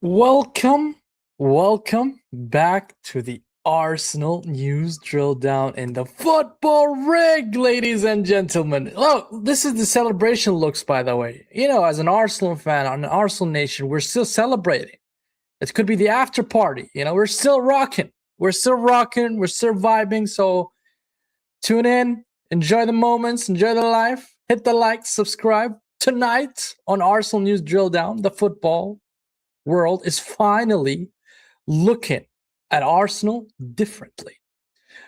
Welcome, welcome back to the Arsenal news drill down in the football rig, ladies and gentlemen. Look, this is the celebration looks, by the way. You know, as an Arsenal fan, on an Arsenal nation, we're still celebrating. It could be the after party. You know, we're still rocking. We're still rocking. We're still vibing. So tune in, enjoy the moments, enjoy the life. Hit the like, subscribe. Tonight on Arsenal news drill down, the football world is finally looking at Arsenal differently.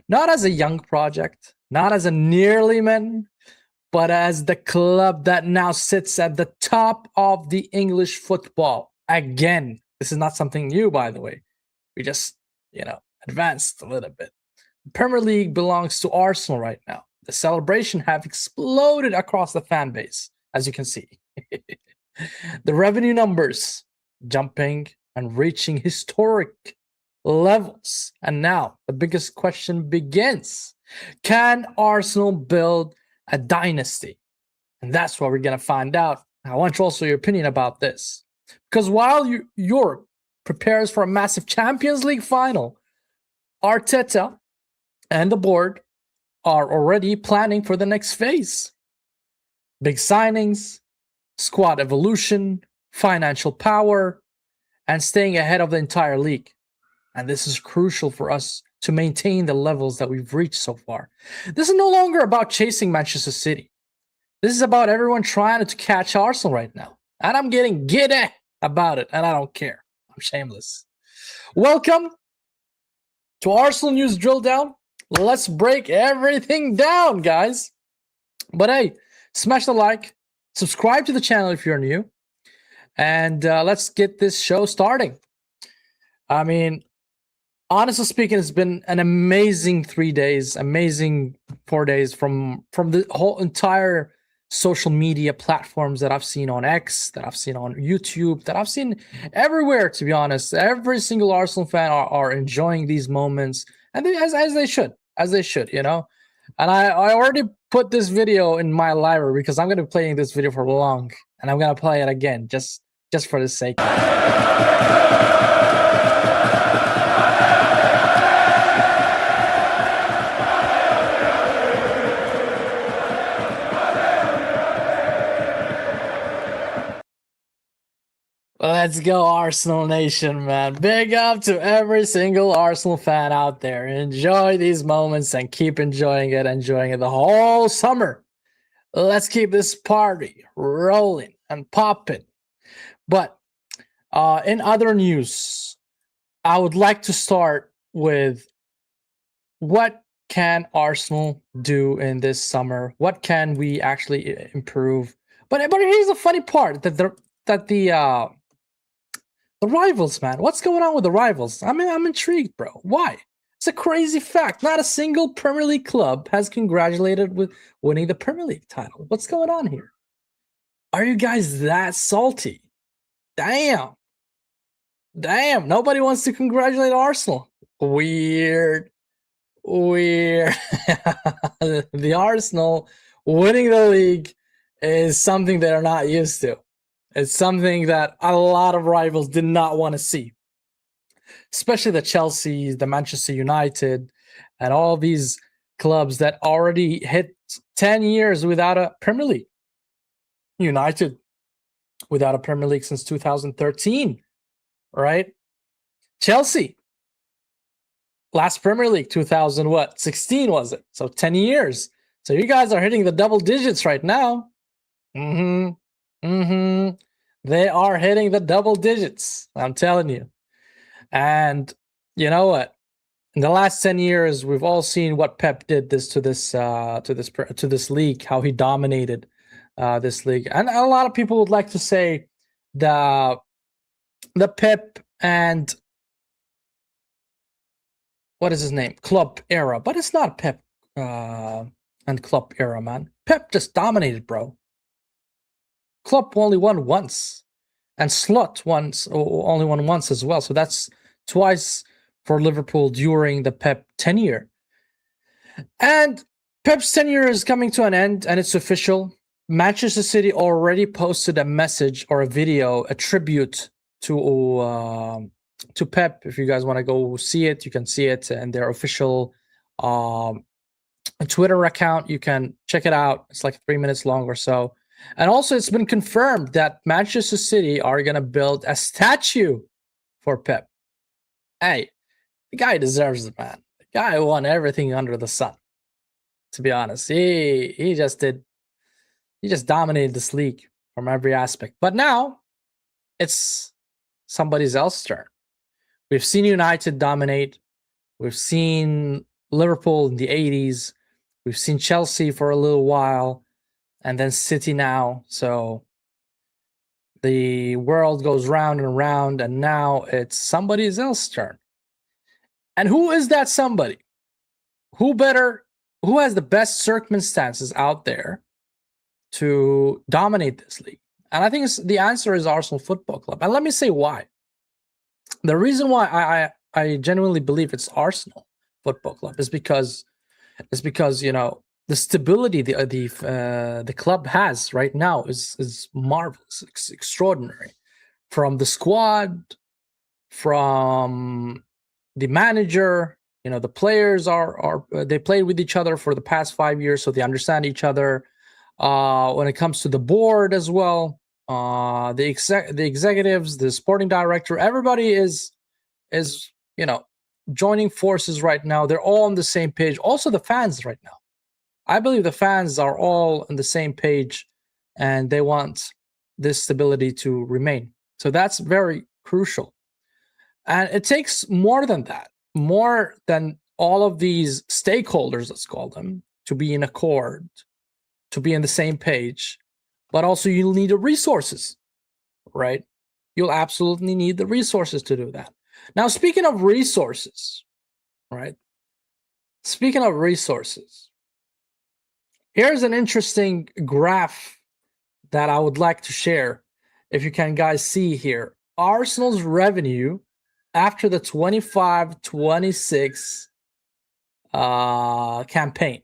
Not as a young project, not as a nearly man, but as the club that now sits at the top of the English football. Again, this is not something new, by the way. We just, advanced a little bit. The Premier League belongs to Arsenal right now. The celebration have exploded across the fan base, as you can see. The revenue numbers jumping and reaching historic levels. And now the biggest question begins. Can Arsenal build a dynasty? And that's what we're going to find out. I want also your opinion about this. Because while Europe prepares for a massive Champions League final, Arteta and the board are already planning for the next phase. Big signings, squad evolution, financial power, and staying ahead of the entire league. And this is crucial for us to maintain the levels that we've reached so far. This is no longer about chasing Manchester City. This is about everyone trying to catch Arsenal right now. And I'm getting giddy about it, and I don't care. I'm shameless. Welcome to Arsenal News Drill Down. Let's break everything down, guys. But hey, smash the like, subscribe to the channel if you're new, and let's get this show starting. I mean, honestly speaking, it's been an amazing 3 days, amazing 4 days from the whole entire social media platforms that I've seen on X, that I've seen on YouTube, that I've seen everywhere, to be honest. Every single Arsenal fan are enjoying these moments, and as they should, you know. And I already put this video in my library because I'm going to be playing this video for long, and I'm going to play it again just for the sake of it. Let's go, Arsenal Nation, man. Big up to every single Arsenal fan out there. Enjoy these moments and keep enjoying it the whole summer. Let's keep this party rolling and popping. But in other news, I would like to start with what can Arsenal do in this summer? What can we actually improve? But here's the funny part, that the rivals, man. What's going on with the rivals? I'm intrigued, bro. Why? It's a crazy fact. Not a single Premier League club has congratulated with winning the Premier League title. What's going on here? Are you guys that salty? Damn. Nobody wants to congratulate Arsenal. Weird. The Arsenal winning the league is something they're not used to. It's something that a lot of rivals did not want to see, especially the Chelsea, the Manchester United, and all these clubs that already hit 10 years without a Premier League. United without a Premier League since 2013, right? Chelsea, last Premier League, 2016 was it? So 10 years. So you guys are hitting the double digits right now. They are hitting the double digits, I'm telling you. And you know what? In the last 10 years, we've all seen what Pep did to this league, how he dominated this league. And a lot of people would like to say the Pep and what is his name? Klopp era, but it's not Pep and Klopp era, man. Pep just dominated, bro. Klopp only won once, and Slot only won once as well. So that's twice for Liverpool during the Pep tenure. And Pep's tenure is coming to an end, and it's official. Manchester City already posted a message or a video, a tribute to Pep. If you guys want to go see it, you can see it in their official Twitter account. You can check it out. It's like 3 minutes long or so. And also, it's been confirmed that Manchester City are going to build a statue for Pep. Hey, the guy deserves it, man. The guy won everything under the sun. To be honest, he just dominated this league from every aspect. But now it's somebody else's turn. We've seen United dominate. We've seen Liverpool in the 80s. We've seen Chelsea for a little while, and then City now. So the world goes round and round, and now it's somebody else's turn. And who is that somebody? Who has the best circumstances out there to dominate this league? And I think the answer is Arsenal Football Club. And let me say why. The reason why I genuinely believe it's Arsenal Football Club is because you know, the stability the club has right now is marvelous. It's extraordinary. From the squad, from the manager, you know, the players are they played with each other for the past 5 years, so they understand each other. When it comes to the board as well, the executives, the sporting director, everybody is you know, joining forces right now. They're all on the same page. Also, the fans right now. I believe the fans are all on the same page, and they want this stability to remain. So that's very crucial. And it takes more than that, more than all of these stakeholders, let's call them, to be in accord, to be on the same page. But also you'll need the resources, right? You'll absolutely need the resources to do that. Now, speaking of resources, right? Speaking of resources, here's an interesting graph that I would like to share. If you can guys see here, Arsenal's revenue after the 25-26 campaign.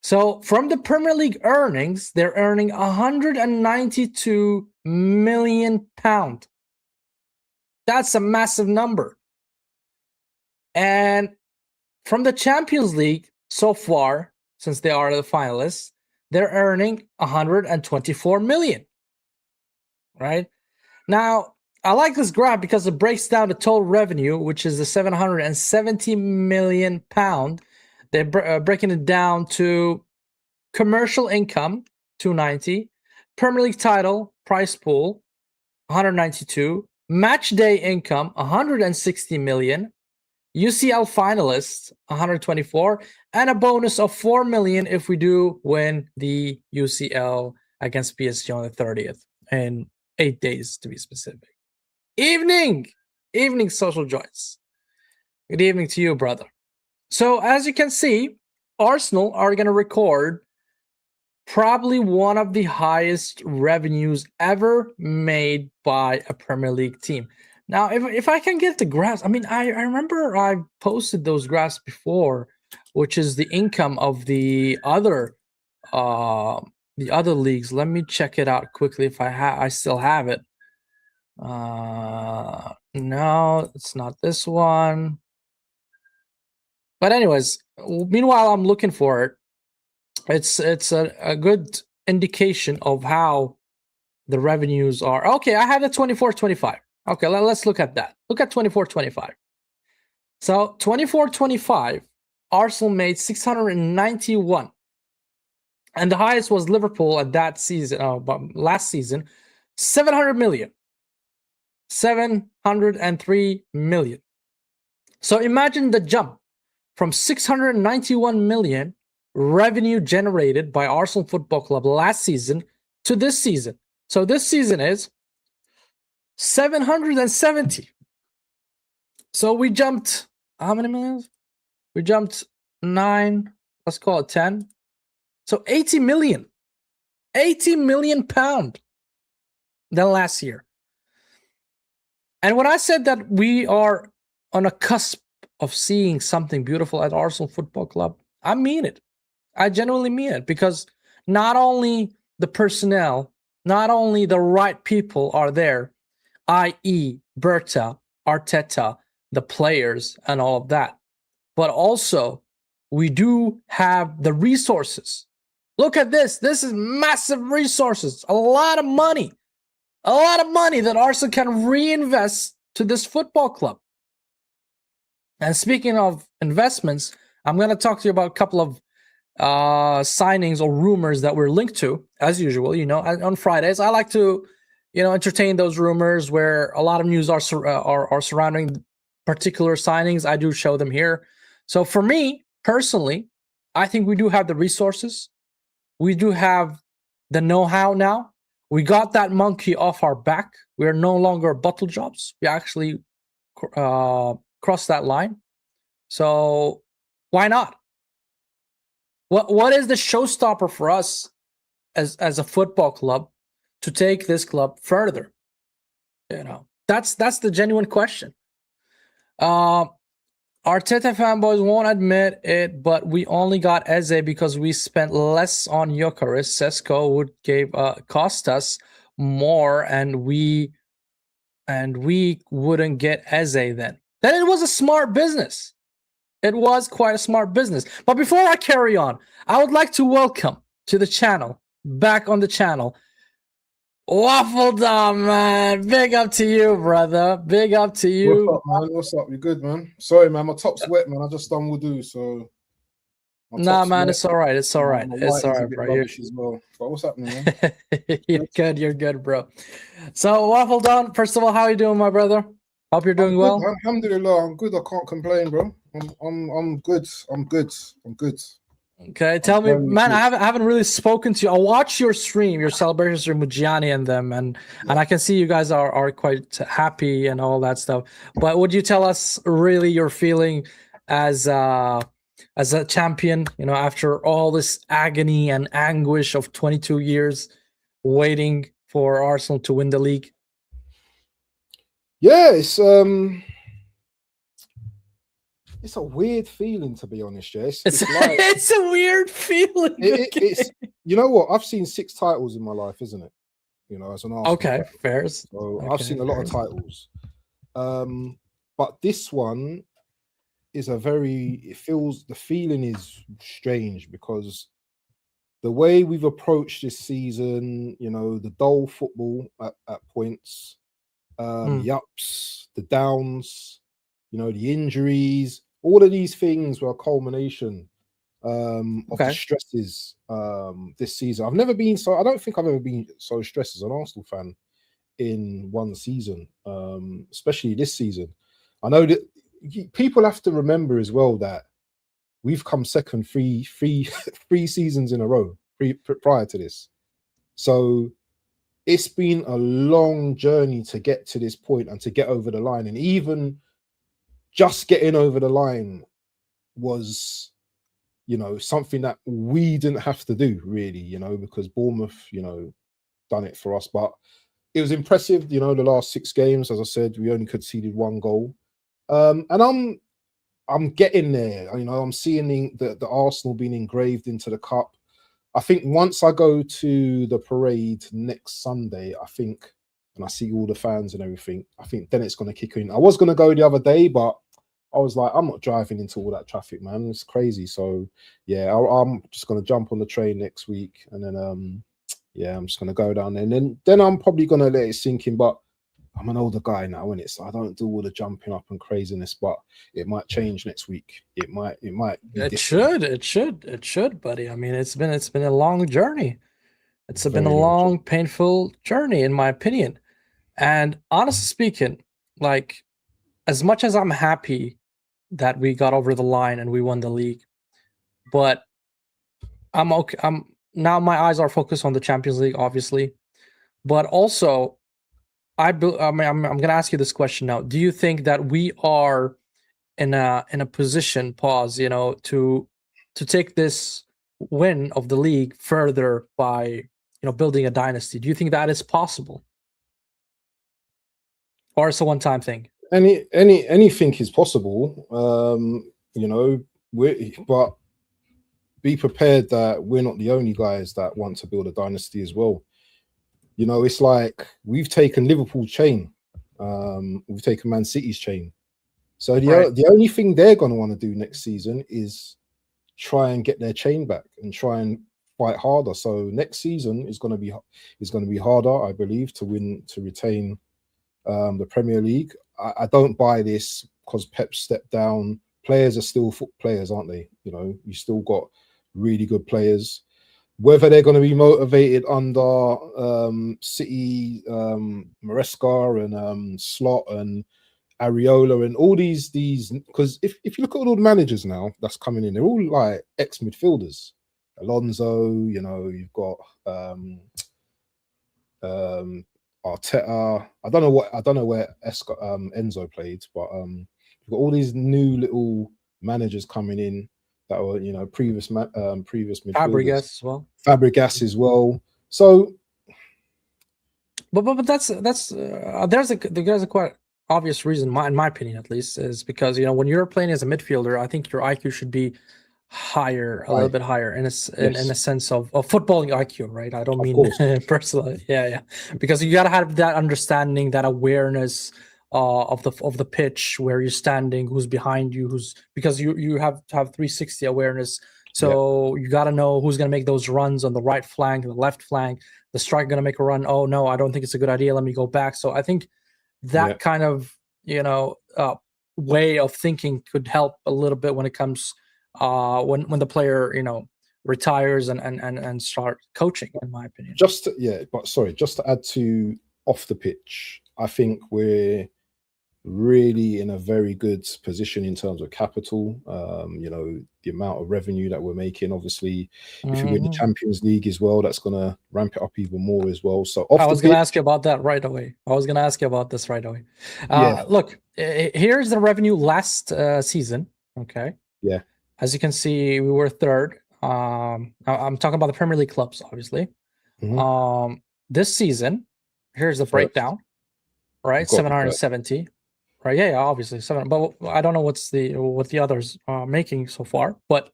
So from the Premier League earnings, they're earning £192 million. That's a massive number. And from the Champions League so far, since they are the finalists, they're earning 124 million. Right? Now, I like this graph because it breaks down the total revenue, which is the 770 million pound. They're breaking it down to commercial income, 290, Premier League title, prize pool, 192, match day income, 160 million, UCL finalists, 124, and a bonus of 4 million if we do win the UCL against PSG on the 30th, in 8 days to be specific. Evening social joys. Good evening to you, brother. So as you can see, Arsenal are going to record probably one of the highest revenues ever made by a Premier League team. Now, if I can get the graphs, I mean, I remember I posted those graphs before, which is the income of the other leagues. Let me check it out quickly if I still have it. No, it's not this one. But anyways, meanwhile, I'm looking for it. It's a good indication of how the revenues are. Okay, I have the 24-25. Okay, let's look at that. Look at 24-25. So 24-25, Arsenal made 691. And the highest was Liverpool at that season, last season, 700 million. 703 million. So imagine the jump from 691 million revenue generated by Arsenal Football Club last season to this season. So this season is 770. So we jumped, how many millions? We jumped 9, let's call it 10. So 80 million. 80 million pound than last year. And when I said that we are on a cusp of seeing something beautiful at Arsenal Football Club, I mean it. I genuinely mean it, because not only the personnel, not only the right people are there, i.e., Berta, Arteta, the players, and all of that. But also, we do have the resources. Look at this. This is massive resources. A lot of money. A lot of money that Arsenal can reinvest to this football club. And speaking of investments, I'm going to talk to you about a couple of signings or rumors that we're linked to, as usual. On Fridays, I like to, entertain those rumors where a lot of news are surrounding particular signings. I do show them here. So for me personally, I think we do have the resources. We do have the know-how now. We got that monkey off our back. We are no longer bottle jobs. We actually crossed that line. So why not? What is the showstopper for us as a football club to take this club further? That's the genuine question. Arteta fanboys won't admit it, but we only got Eze because we spent less on Gyökeres. Sesko would cost us more, and we wouldn't get Eze then. Then it was a smart business. It was quite a smart business. But before I carry on, I would like to welcome to the channel, back on the channel, WaffleDon, man. Big up to you, brother. Big up to you. What's up, man? What's up? You good, man? Sorry, man. My top's wet, man. I just done wudu, so. Nah, man. It's all right. It's all right. It's all right, bro. As well. But what's happening, man? You're good. You're good, bro. So, WaffleDon, first of all, how are you doing, my brother? Hope you're doing well. Alhamdulillah, I'm good. I can't complain, bro. I'm good. I'm good. Okay, tell me, man. I haven't really spoken to you. I watch your stream, your celebration stream with Gianni and them, and I can see you guys are quite happy and all that stuff. But would you tell us really your feeling as a champion? After all this agony and anguish of 22 years waiting for Arsenal to win the league. Yeah, it's a weird feeling, to be honest. Yeah, it's like, it's a weird feeling. It's you know what? I've seen 6 titles in my life, isn't it? As an Arsenal fan. Fair. So I've seen a lot of titles. But this one is the feeling is strange because the way we've approached this season, the dull football at points, the ups, the downs, the injuries, all of these things were a culmination of the stresses this season. I don't think I've ever been so stressed as an Arsenal fan in one season, especially this season. I know that people have to remember as well that we've come second three seasons in a row prior to this. So it's been a long journey to get to this point and to get over the line. And even just getting over the line was, something that we didn't have to do really, because Bournemouth, done it for us. But it was impressive, the last 6 games, as I said, we only conceded 1 goal. And I'm getting there, I'm seeing the Arsenal being engraved into the cup. I think once I go to the parade next Sunday, and I see all the fans and everything, I think then it's going to kick in. I was going to go the other day, but I was like, I'm not driving into all that traffic, man. It's crazy. So, yeah, I'm just going to jump on the train next week. And then, I'm just going to go down there. And then I'm probably going to let it sink in. But I'm an older guy now, innit? So I don't do all the jumping up and craziness. But it might change next week. It might. It should, buddy. I mean, it's been a long journey. It's been a long, painful journey, in my opinion. And honestly speaking, like, as much as I'm happy that we got over the line and we won the league, but I'm okay. Now my eyes are focused on the Champions League, obviously, but also I'm going to ask you this question now. Do you think that we are in a position, to take this win of the league further by building a dynasty? Do you think that is possible, or it's a one-time thing? Anything is possible, but be prepared that we're not the only guys that want to build a dynasty as well. It's like we've taken Liverpool's chain We've taken Man City's chain. So the only thing they're going to want to do next season is try and get their chain back and try and fight harder. So next season is going to be harder, I believe, to retain the Premier League. I don't buy this because Pep stepped down. Players are still players, aren't they? You know, you still got really good players. Whether they're going to be motivated under City, Maresca and Slot and Areola and all these, because if you look at all the managers now that's coming in, they're all like ex-midfielders. Alonso, you know, you've got Arteta. I don't know where Enzo played, but you've got all these new little managers coming in that were, you know, previous midfielders. Fabregas as well. So, but that's there's a quite obvious reason, in my opinion at least, is because, you know, when you're playing as a midfielder, I think your IQ should be higher, a little bit higher in a sense of footballing IQ, right? I don't mean personally, because you gotta have that understanding, that awareness of the pitch, where you're standing, who's behind you, because you have to have 360 awareness. So you got to know who's going to make those runs on the right flank, the left flank. The striker going to make a run. Oh no, I don't think it's a good idea. Let me go back. So I think that kind of, you know, way of thinking could help a little bit when it comes when the player, you know, retires and start coaching, in my opinion. Just to add to off the pitch, I think we're really in a very good position in terms of capital. You know, the amount of revenue that we're making, obviously, if we win the Champions League as well, that's going to ramp it up even more as well. So I was going to ask you about that right away. Look, here's the revenue last season. Okay. Yeah. As you can see, we were third. I'm talking about the Premier League clubs, obviously. This season, here's the breakdown, right? 770. Right, yeah, obviously 7. But I don't know what the others are making so far. But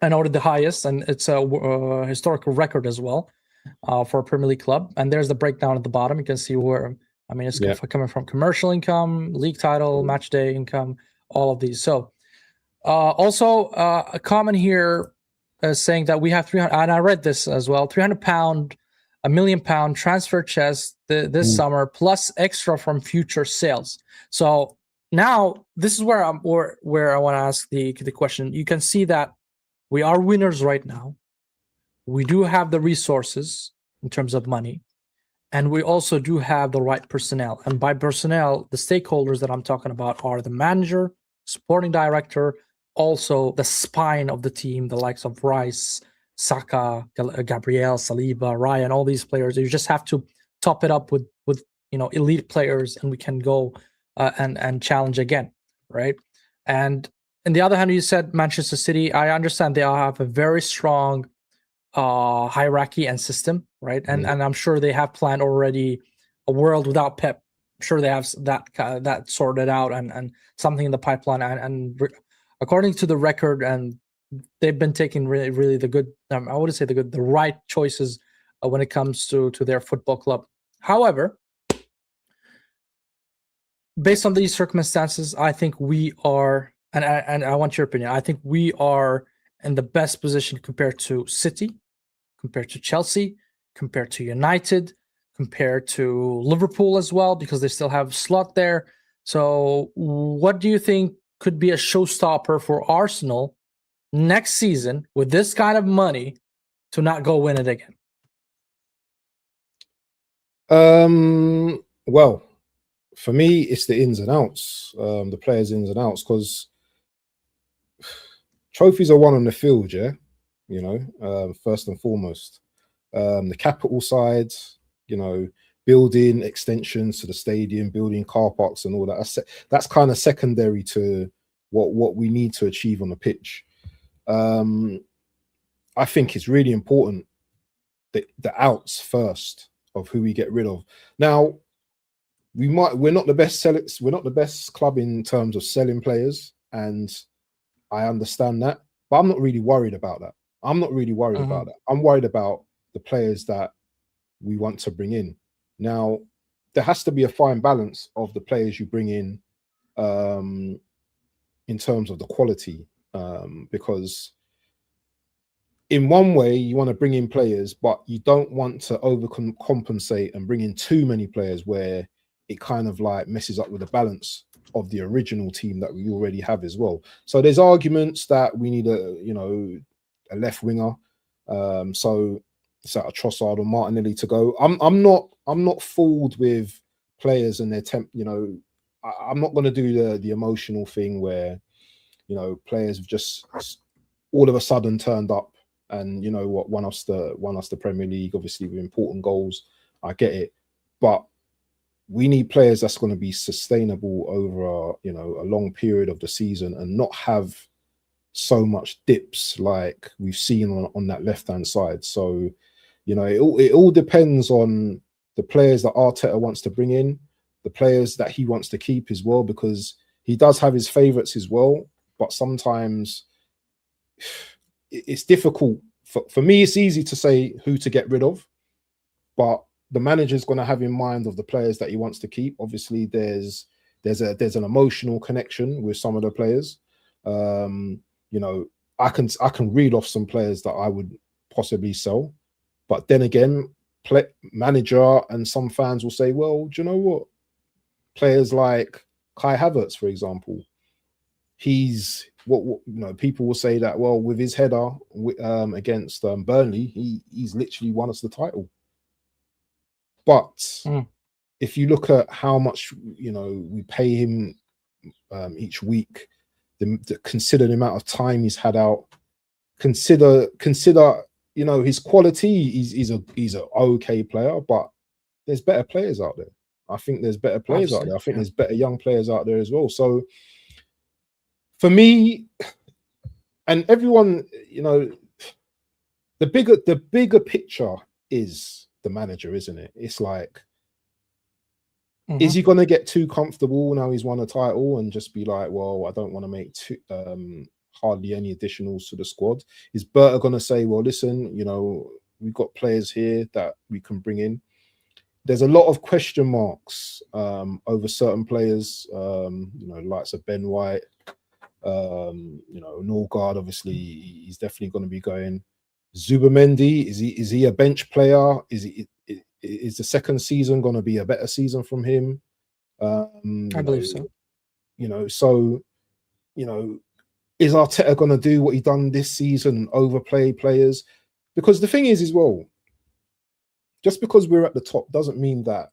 I noted the highest, and it's a historical record as well for a Premier League club. And there's the breakdown at the bottom. You can see where, I mean, it's coming from commercial income, league title, match day income, all of these. So also a comment here saying that we have 300, and I read this as well, £300, £1 million transfer chest this summer, plus extra from future sales. So now this is where I want to ask the question. You can see that we are winners right now. We do have the resources in terms of money, and we also do have the right personnel. And by personnel, the stakeholders that I'm talking about are the manager, sporting director, also the spine of the team, the likes of Rice, Saka, Gabriel, Saliba, Ryan, all these players. You just have to top it up with you know, elite players, and we can go and challenge again, right? And on the other hand, you said Manchester City. I understand they all have a very strong hierarchy and system, right? And I'm sure they have planned already a world without Pep. I'm sure they have that sorted out and something in the pipeline. And according to the record, and they've been taking really the good, I wouldn't say the right choices when it comes to their football club. However, based on these circumstances, I think we are, and I want your opinion, I think we are in the best position compared to City, compared to Chelsea, compared to United, compared to Liverpool as well, because they still have Slot there. So what do you think could be a showstopper for Arsenal next season with this kind of money to not go win it again? Well, for me, it's the ins and outs, the players' ins and outs, because trophies are won on the field, yeah, you know, first and foremost. The capital side, you know, building extensions to the stadium, building car parks and all that. That's kind of secondary to what we need to achieve on the pitch. I think it's really important that the outs first of who we get rid of. Now, we're not the best sellers, we're not the best club in terms of selling players, and I understand that, but I'm not really worried about that. I'm worried about the players that we want to bring in. Now, there has to be a fine balance of the players you bring in terms of the quality, because in one way you want to bring in players, but you don't want to overcompensate and bring in too many players where it kind of like messes up with the balance of the original team that we already have as well. So there's arguments that we need a left winger, so it's out of Trossard or Martinelli to go. I'm not fooled with players and their I'm not going to do the emotional thing where players have just all of a sudden turned up and won us the Premier League, obviously with important goals. I get it, but we need players that's going to be sustainable over a long period of the season and not have so much dips like we've seen on that left hand side. So it all depends on the players that Arteta wants to bring in, the players that he wants to keep as well, because he does have his favourites as well. But sometimes it's difficult. For me, it's easy to say who to get rid of, but the manager's going to have in mind of the players that he wants to keep. Obviously, there's an emotional connection with some of the players. I can read off some players that I would possibly sell, but then again, manager and some fans will say, well, do you know what? Players like Kai Havertz, for example, he's people will say that, well, with his header against Burnley, he's literally won us the title. But if you look at how much we pay him each week, consider the amount of time he's had out, consider his quality. He's an okay player, but there's better players out there. I think there's better players out there. I think there's better young players out there as well. So for me, and everyone, the bigger picture is the manager, isn't it? It's like, is he going to get too comfortable now he's won a title and just be like, well, I don't want to make hardly any additionals to the squad? Is Berta going to say, well, listen, we've got players here that we can bring in? There's a lot of question marks over certain players, likes of Ben White, Norgard, obviously, he's definitely going to be going. Zubimendi, is he a bench player? Is the second season going to be a better season from him? I believe so. Is Arteta going to do what he done this season and overplay players? Because the thing is as well, just because we're at the top doesn't mean that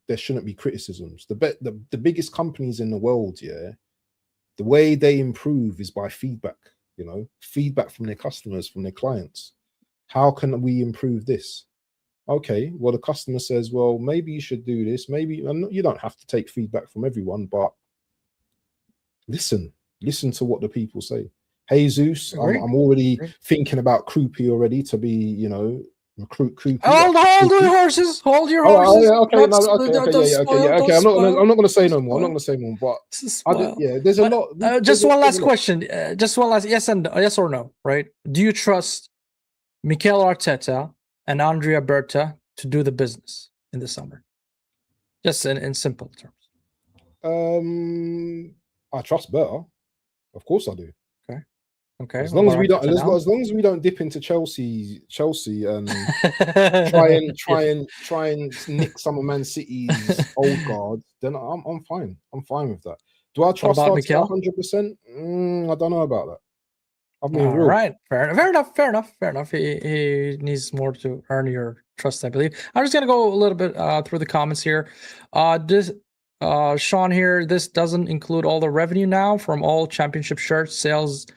there shouldn't be criticisms. The biggest companies in the world, the way they improve is by feedback. Feedback from their customers, from their clients. How can we improve this? Okay, well, the customer says, well, maybe you should do this. Maybe you don't have to take feedback from everyone, but listen to what the people say. Jesus, I'm already thinking about Krupi already to be, recruit Krupi. Hold your horses. Hold your horses. Okay. I'm not going to say no more. I'm not going to say more. But there's a lot. Just one last question. Just one last yes or no. Right? Do you trust Mikel Arteta and Andrea Berta to do the business in the summer? Just in simple terms. I trust Berta. Of course I do. Okay. As long as we don't dip into Chelsea and try and nick some of Man City's old guard, then I'm fine. I'm fine with that. Do I trust Arteta 100%? I don't know about that. I mean, all right, fair enough. He needs more to earn your trust, I believe. I'm just gonna go a little bit through the comments here. Sean here. This doesn't include all the revenue now from all championship shirts sales.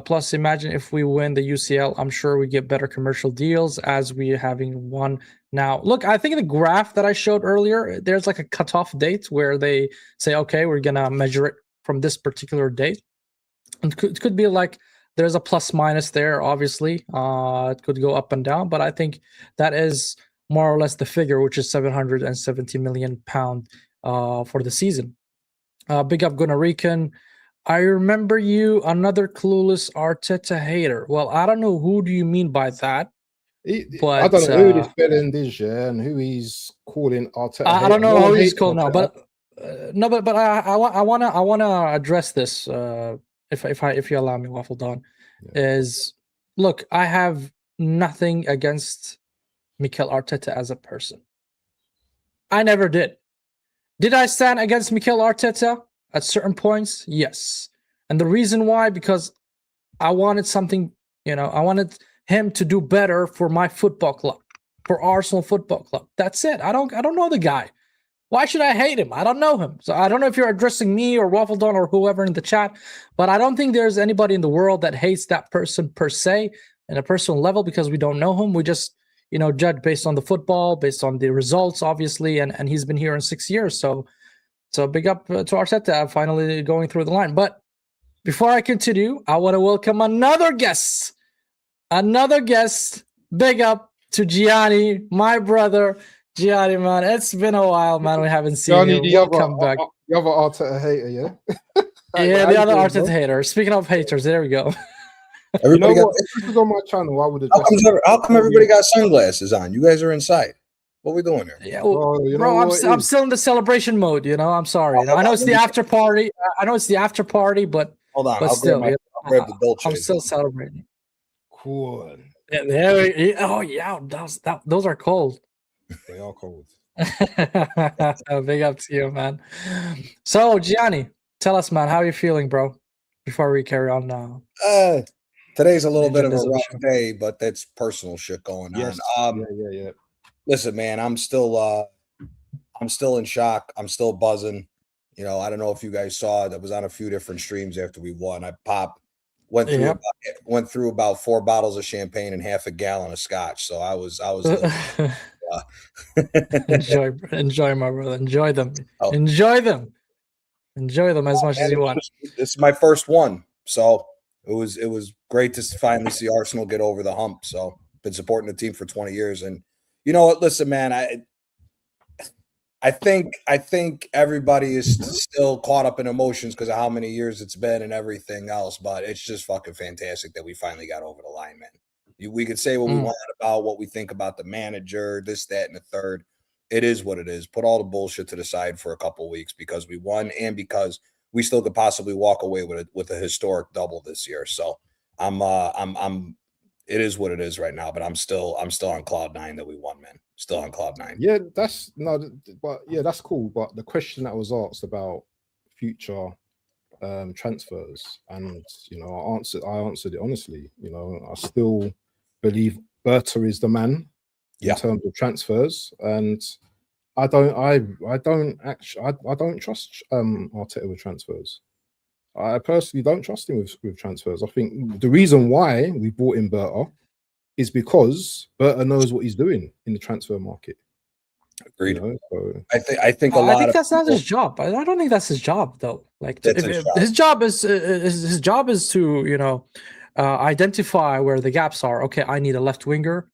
Plus, imagine if we win the UCL, I'm sure we get better commercial deals as we having one now. Look, I think the graph that I showed earlier, there's like a cutoff date where they say, okay, we're gonna measure it from this particular date. And it could be like there's a plus minus there, obviously. It could go up and down, but I think that is more or less the figure, which is £770 million for the season. Big up Gunnar Rican. I remember you, another clueless Arteta hater. Well, I don't know. Who do you mean by that? But I don't know who this Bellend is, yeah, and who he's calling Arteta. I don't know who he's called now, but no, but I wanna address this. If you allow me, WaffleDon, is look, I have nothing against Mikel Arteta as a person. I never did. Did I stand against Mikel Arteta at certain points? Yes. And the reason why, because I wanted something, I wanted him to do better for my football club, for Arsenal Football Club. That's it. I don't know the guy. Why should I hate him? I don't know him. So I don't know if you're addressing me or WaffleDon or whoever in the chat, but I don't think there's anybody in the world that hates that person per se in a personal level, because we don't know him. We just, judge based on the football, based on the results, obviously, and he's been here in 6 years. So big up to Arteta finally going through the line. But before I continue, I want to welcome another guest. Big up to Gianni, my brother. Gianni, man, it's been a while, man. We haven't seen Gianni, you. Welcome back. The other Arteta hater, yeah? Yeah, the other Arteta hater. Speaking of haters, there we go. Everybody if this was on my channel, I would have. How come everybody got sunglasses on? You guys are inside. What are we doing here? Yeah, bro, I'm still in the celebration mode. I'm sorry. I know it's the after party. But hold on. But still, I'll grab the Dolce. I'm still celebrating. Cool. Yeah, oh yeah, those are cold. They are cold. Big up to you, man. So, Gianni, tell us, man, how are you feeling, bro? Before we carry on now. Today's a little bit of a rough day, but that's personal shit going on. Yeah. Listen, man, I'm still in shock. I'm still buzzing. I don't know if you guys saw it. I was on a few different streams after we won. I went through about 4 bottles of champagne and half a gallon of scotch. So I was enjoy, my brother. Enjoy them. Oh. Enjoy them as much as you want. This is my first one, so it was great to finally see Arsenal get over the hump. So been supporting the team for 20 years, and you know what? Listen, man, I think everybody is still caught up in emotions because of how many years it's been and everything else. But it's just fucking fantastic that we finally got over the line, man. We could say what we want about what we think about the manager, this, that, and the third. It is what it is. Put all the bullshit to the side for a couple of weeks because we won and because we still could possibly walk away with a historic double this year. So it is what it is right now. But I'm still on cloud 9 that we won, man. Still on cloud 9. Yeah, that's cool. But the question that was asked about future transfers, and I answered it honestly. I still believe Berta is the man in terms of transfers, and I don't trust Arteta with transfers. I personally don't trust him with transfers. I think the reason why we brought in Berta is because Berta knows what he's doing in the transfer market. Agreed. So I think that's not his job. I don't think that's his job though. Like his job is to identify where the gaps are. Okay, I need a left winger,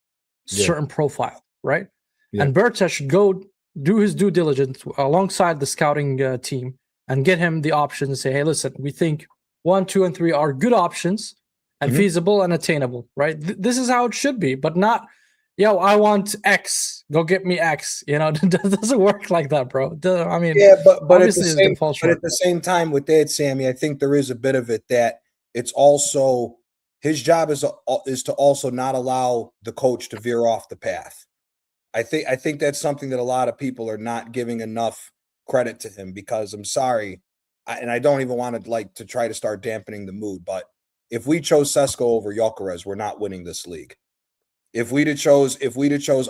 certain profile, right? Yeah. And Berta should go do his due diligence alongside the scouting team and get him the options and say, hey, listen, we think 1, 2, and 3 are good options and feasible and attainable, right? This is how it should be, but not, I want X, go get me X. It doesn't work like that, bro. I mean, but at the same time with that, Sammy, I think there is a bit of it that it's also his job is to also not allow the coach to veer off the path. I think that's something that a lot of people are not giving enough credit to him, because I'm sorry, and I don't even want to try to start dampening the mood, but if we chose Sesko over Gyökeres, we're not winning this league. If we'd have chose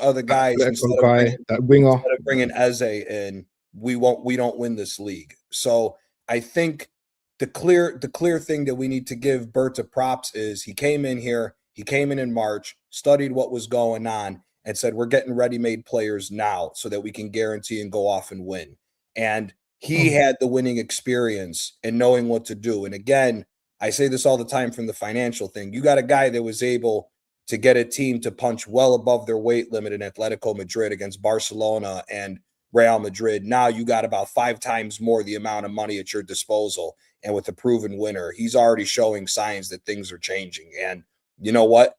other guys instead of bringing Eze in, we don't win this league. So I think the clear thing that we need to give Berta props is he came in March, studied what was going on, and said, we're getting ready-made players now so that we can guarantee and go off and win. And he had the winning experience and knowing what to do. And again, I say this all the time from the financial thing. You got a guy that was able to get a team to punch well above their weight limit in Atletico Madrid against Barcelona and Real Madrid. Now you got about 5 times more the amount of money at your disposal. And with a proven winner, he's already showing signs that things are changing. And you know what?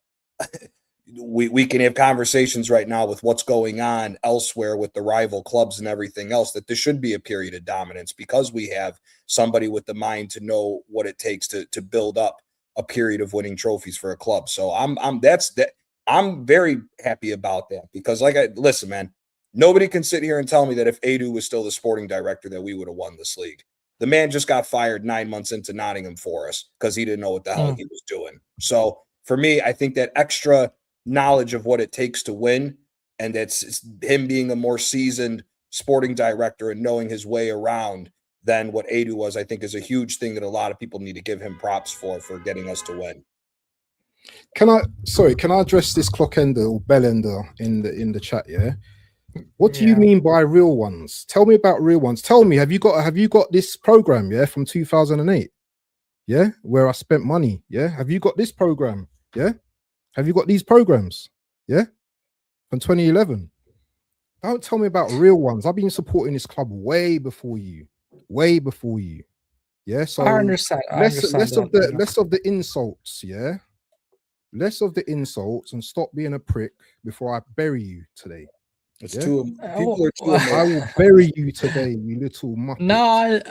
we can have conversations right now with what's going on elsewhere with the rival clubs and everything else, that there should be a period of dominance because we have somebody with the mind to know what it takes to build up a period of winning trophies for a club. So I'm very happy about that because listen, man, nobody can sit here and tell me that if Edu was still the sporting director that we would have won this league. The man just got fired 9 months into Nottingham Forest because he didn't know what the hell he was doing. So for me, I think that extra knowledge of what it takes to win, and that's him being a more seasoned sporting director and knowing his way around than what Edu was, I think is a huge thing that a lot of people need to give him props for getting us to win. Can I address this clock ender or bell ender in the chat? Yeah. What do you mean by real ones? Tell me about real ones. Tell me, have you got this program? Yeah, from 2008. Yeah, where I spent money. Yeah, have you got this program? Yeah, have you got these programs? Yeah, from 2011. Don't tell me about real ones. I've been supporting this club way before you. Yeah, so I understand. Less of the insults. Yeah, less of the insults and stop being a prick before I bury you today. People are too I will bury you today, you little muppet. No,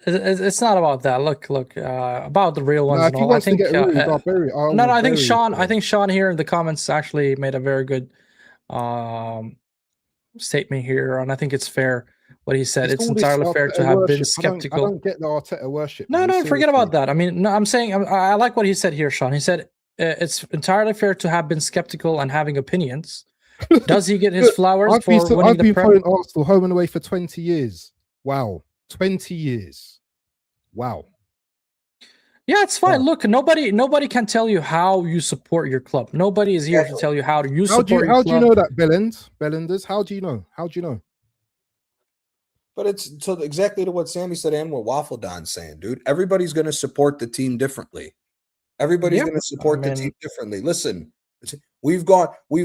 it's not about that. Look, about the real ones. If he wants to get rude, I'll bury. I think Sean here in the comments actually made a very good statement here, and I think it's fair what he said. It's entirely fair to have been skeptical. I don't get the Arteta worship. No, forget about that. I mean, no, I'm saying I like what he said here, Sean. He said it's entirely fair to have been skeptical and having opinions. Does he get his flowers for winning the Prem? I've been following Arsenal home and away for 20 years. Wow. 20 years. Wow. Yeah, it's fine. Wow. Look, nobody can tell you how you support your club. Nobody is here to tell you how you support your club. How do you know that, Bellenders? How do you know? But it's so exactly to what Sammy said and what WaffleDon's saying, dude. Everybody's going to support the team differently. Everybody's going to support the team differently. Listen, we've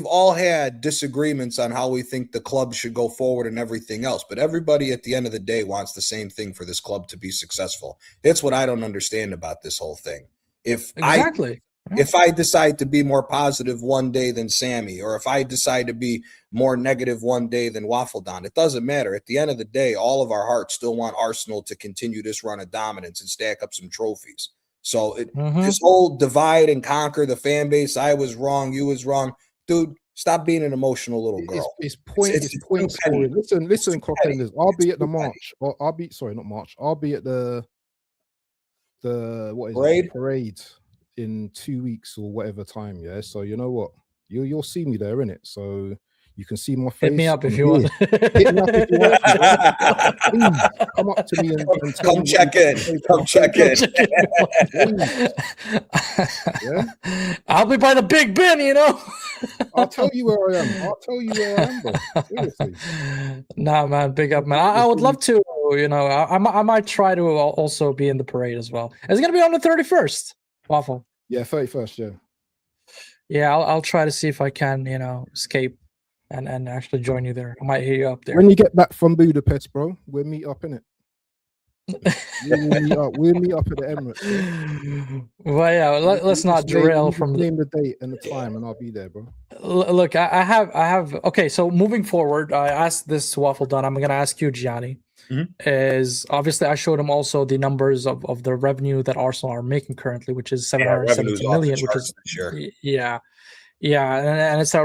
all had disagreements on how we think the club should go forward and everything else, but everybody at the end of the day wants the same thing for this club to be successful. That's what I don't understand about this whole thing. If I decide to be more positive one day than Sammy, or if I decide to be more negative one day than WaffleDon, it doesn't matter. At the end of the day, all of our hearts still want Arsenal to continue this run of dominance and stack up some trophies. So this whole divide and conquer the fan base, I was wrong, you was wrong. Dude, stop being an emotional little girl. It's point scoring. Listen, contenders. I'll be at the march. Or I'll be at the parade in 2 weeks or whatever time. Yeah. So you know what? You'll see me there, innit? So you can see my face. Hit me up if you want. Hit me up if you want. Please come up to me and tell come check in. Come check in. Yeah? I'll be by the Big Ben, you know. I'll tell you where I am. Bro. Seriously. Nah, man, big up, man. I would love to. You know, I might try to also be in the parade as well. It's gonna be on the 31st. Waffle. Yeah, 31st. Yeah. Yeah, I'll try to see if I can, escape and actually join you there. I might hear you up there. When you get back from Budapest, bro, we'll meet up, innit? We'll meet up at the Emirates. Yeah? Well, yeah, let's not derail from name the date and the time, and I'll be there, bro. Look, I have. Okay, so moving forward, I asked this to WaffleDon. I'm gonna ask you, Gianni. Is obviously I showed him also the numbers of the revenue that Arsenal are making currently, which is 770 million, which is and it's a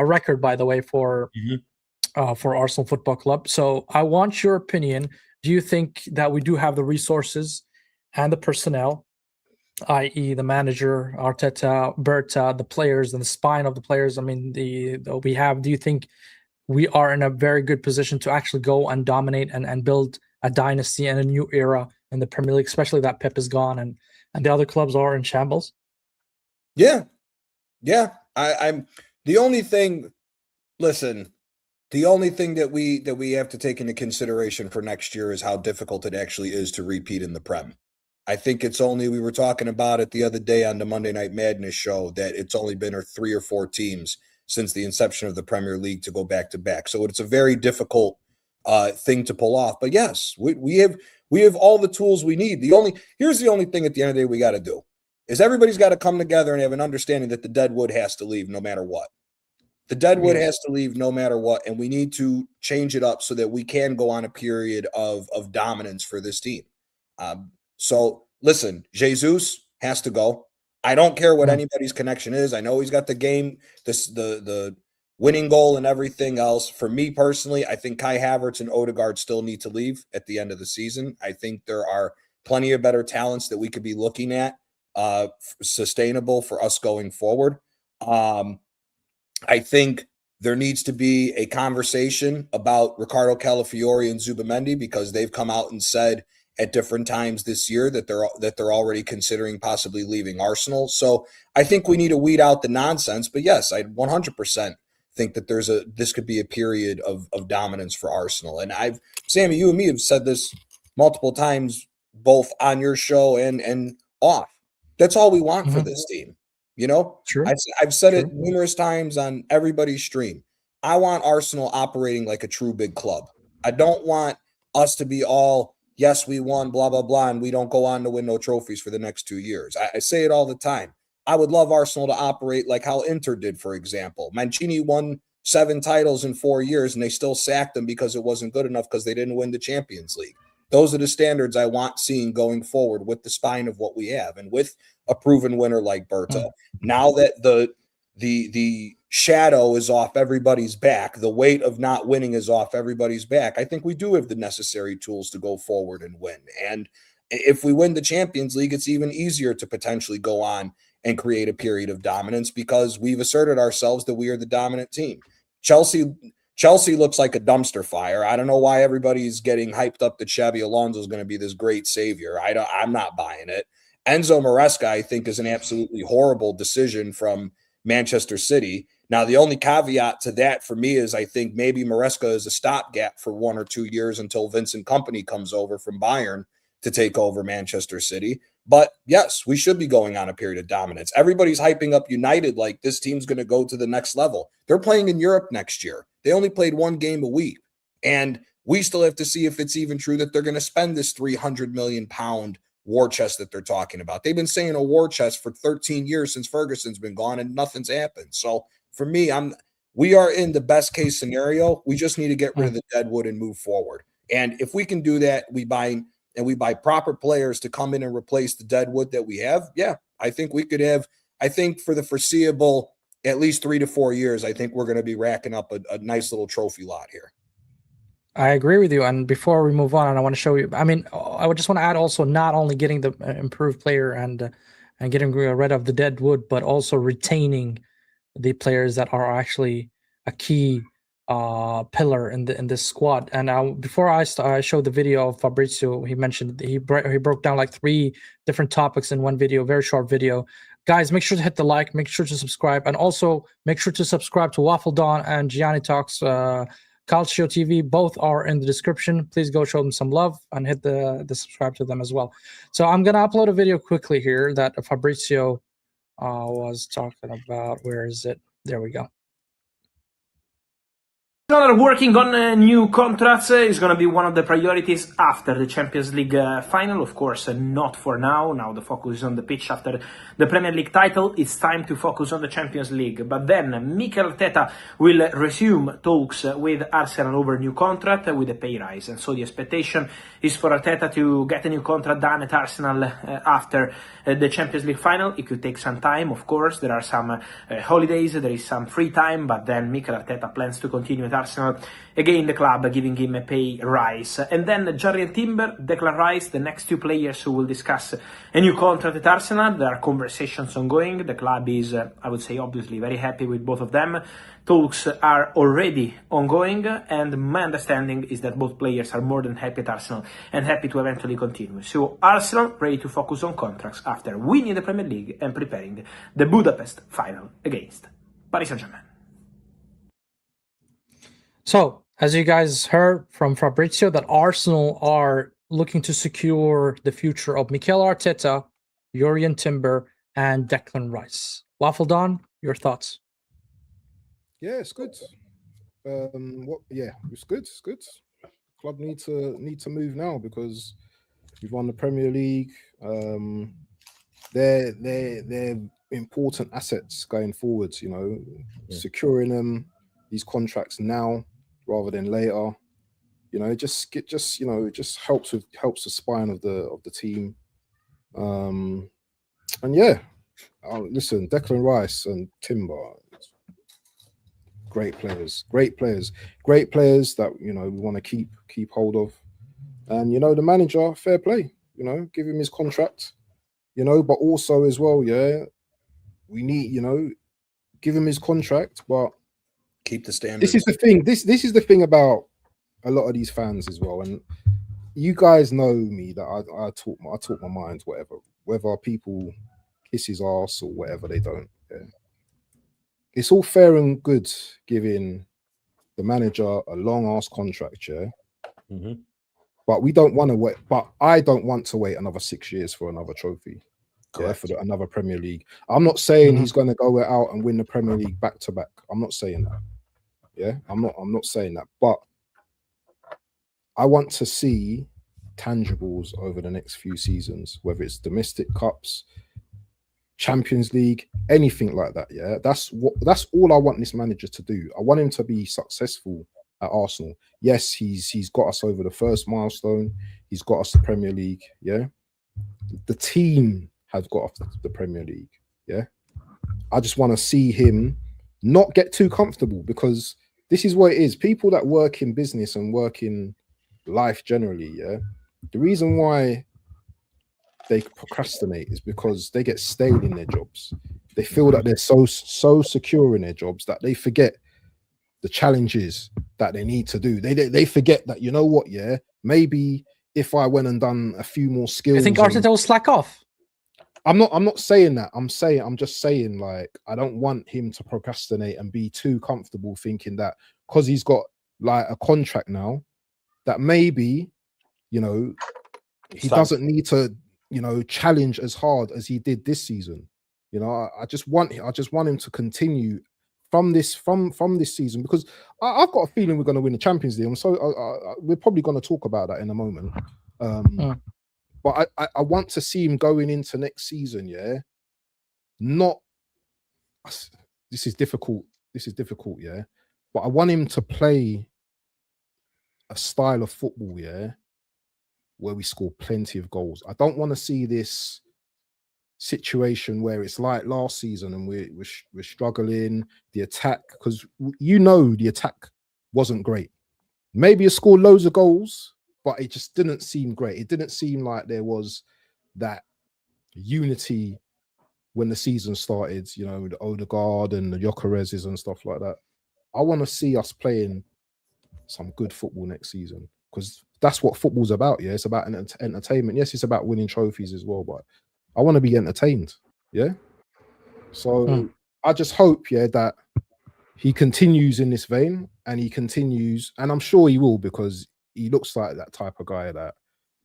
record, by the way, for Arsenal Football Club. So I want your opinion. Do you think that we do have the resources and the personnel, i.e. the manager, Arteta, Berta, the players, and the spine of the players? I mean, do you think we are in a very good position to actually go and dominate and build a dynasty and a new era in the Premier League, especially that Pep is gone and the other clubs are in shambles? Yeah. I'm the only thing. Listen, the only thing that we have to take into consideration for next year is how difficult it actually is to repeat in the Prem. I think we were talking about it the other day on the Monday Night Madness show, that it's only been 3 or 4 teams since the inception of the Premier League to go back to back. So it's a very difficult thing to pull off. But yes, we have all the tools we need. Here's the only thing at the end of the day we got to do is everybody's got to come together and have an understanding that the deadwood has to leave no matter what. The deadwood has to leave no matter what, and we need to change it up so that we can go on a period of dominance for this team. So listen, Jesus has to go. I don't care what anybody's connection is. I know he's got the game, the winning goal and everything else. For me personally, I think Kai Havertz and Odegaard still need to leave at the end of the season. I think there are plenty of better talents that we could be looking at sustainable for us going forward. I think there needs to be a conversation about Ricardo Calafiori and Zubamendi, because they've come out and said at different times this year that they're already considering possibly leaving Arsenal. So I think we need to weed out the nonsense. But yes, I 100% think that this could be a period of dominance for Arsenal. And Sammy, you and me have said this multiple times, both on your show and off. That's all we want for this team. You know, True. I've said it numerous times on everybody's stream. I want Arsenal operating like a true big club. I don't want us to be all, yes, we won, blah, blah, blah, and we don't go on to win no trophies for the next 2 years. I say it all the time. I would love Arsenal to operate like how Inter did, for example. Mancini won 7 titles in 4 years, and they still sacked him because it wasn't good enough because they didn't win the Champions League. Those are the standards I want seeing going forward with the spine of what we have and with a proven winner like Berta. Now that the shadow is off everybody's back, the weight of not winning is off everybody's back, I think we do have the necessary tools to go forward and win. And if we win the Champions League, it's even easier to potentially go on and create a period of dominance because we've asserted ourselves that we are the dominant team. Chelsea looks like a dumpster fire. I don't know why everybody's getting hyped up that Xabi Alonso is going to be this great savior. I'm not buying it. Enzo Maresca, I think, is an absolutely horrible decision from Manchester City. Now, the only caveat to that for me is I think maybe Maresca is a stopgap for 1 or 2 years until Vincent Kompany comes over from Bayern to take over Manchester City. But yes, we should be going on a period of dominance. Everybody's hyping up United like this team's going to go to the next level. They're playing in Europe next year. They only played 1 game a week. And we still have to see if it's even true that they're going to spend this £300 million war chest that they're talking about. They've been saying a war chest for 13 years since Ferguson's been gone and nothing's happened. So for me, we are in the best case scenario. We just need to get rid of the deadwood and move forward. And if we can do that, we buy proper players to come in and replace the deadwood that we have. Yeah, I think we could have, I think for the foreseeable, at least 3 to 4 years, I think we're going to be racking up a nice little trophy lot here. I agree with you. And before we move on, and I want to show you, I mean, I would just want to add also not only getting the improved player and getting rid of the dead wood, but also retaining the players that are actually a key pillar in this squad. And before I showed the video of Fabrizio, he mentioned he broke down like 3 different topics in one video, very short video. Guys, make sure to hit the like, make sure to subscribe, and also make sure to subscribe to WaffleDon and Gianni Talks Calcio TV. Both are in the description. Please go show them some love and hit the subscribe to them as well. So I'm gonna upload a video quickly here that Fabrizio was talking about. Where is it? There we go. Arsenal are working on new contracts. Is going to be one of the priorities after the Champions League final. Of course, not for now. Now the focus is on the pitch after the Premier League title. It's time to focus on the Champions League. But then Mikel Arteta will resume talks with Arsenal over new contract with a pay rise. And so the expectation is for Arteta to get a new contract done at Arsenal after the Champions League final. It could take some time, of course. There are some holidays, there is some free time, but then Mikel Arteta plans to continue at Arsenal again, the club giving him a pay rise. And then Jurriën Timber, Declan Rice, the next 2 players who will discuss a new contract at Arsenal. There are conversations ongoing. The club is, I would say, obviously very happy with both of them. Talks are already ongoing, and my understanding is that both players are more than happy at Arsenal and happy to eventually continue. So Arsenal ready to focus on contracts after winning the Premier League and preparing the Budapest final against Paris Saint-Germain. So, as you guys heard from Fabrizio, that Arsenal are looking to secure the future of Mikel Arteta, Jurriën Timber, and Declan Rice. WaffleDon, your thoughts? Yeah, it's good. It's good. It's good. Club need to move now because we've won the Premier League. they're important assets going forwards. You know, securing them these contracts now rather than later. You know, it just helps the spine of the team. And yeah, listen, Declan Rice and Timber, great players that, you know, we want to keep hold of. And, you know, the manager, fair play, you know, give him his contract, you know, but also as well, yeah, we need, you know, give him his contract, but keep the standards. This is the thing. This is the thing about a lot of these fans as well. And you guys know me that I talk my mind, whether people kiss his ass or whatever, they don't. Yeah. It's all fair and good giving the manager a long ass contract, yeah. But we don't want to wait. But I don't want to wait another 6 years for another trophy. Correct. Yeah, for another Premier League. I'm not saying he's going to go out and win the Premier League back to back. I'm not saying that. Yeah, I'm not saying that. But I want to see tangibles over the next few seasons, whether it's domestic cups, Champions League, anything like that. Yeah, that's all I want this manager to do. I want him to be successful at Arsenal. Yes, he's got us over the first milestone. He's got us the Premier League. Yeah, the team has got us the Premier League. Yeah, I just want to see him not get too comfortable, because this is what it is. People that work in business and work in life generally, yeah, the reason why they procrastinate is because they get stale in their jobs. They feel that they're so secure in their jobs that they forget the challenges that they need to do. They forget that, you know what, yeah, maybe if I went and done a few more skills. I think Arteta will slack off. I'm not saying that. I'm just saying, like, I don't want him to procrastinate and be too comfortable thinking that because he's got like a contract now that maybe, you know, he doesn't need to, you know, challenge as hard as he did this season. You know, I just want him to continue from this season, because I've got a feeling we're going to win the Champions League. So we're probably going to talk about that in a moment. But I want to see him going into next season. Yeah, this is difficult. Yeah, but I want him to play a style of football, yeah, where we score plenty of goals. I don't want to see this situation where it's like last season and we're struggling the attack, because you know the attack wasn't great. Maybe it scored loads of goals, but it just didn't seem great. It didn't seem like there was that unity when the season started, you know, the Odegaard and the Gyökereses and stuff like that. I want to see us playing some good football next season, because that's what football's about. Yeah, it's about entertainment. Yes, it's about winning trophies as well, but I want to be entertained. Yeah. So I just hope, yeah, that he continues in this vein, and he continues, and I'm sure he will, because he looks like that type of guy that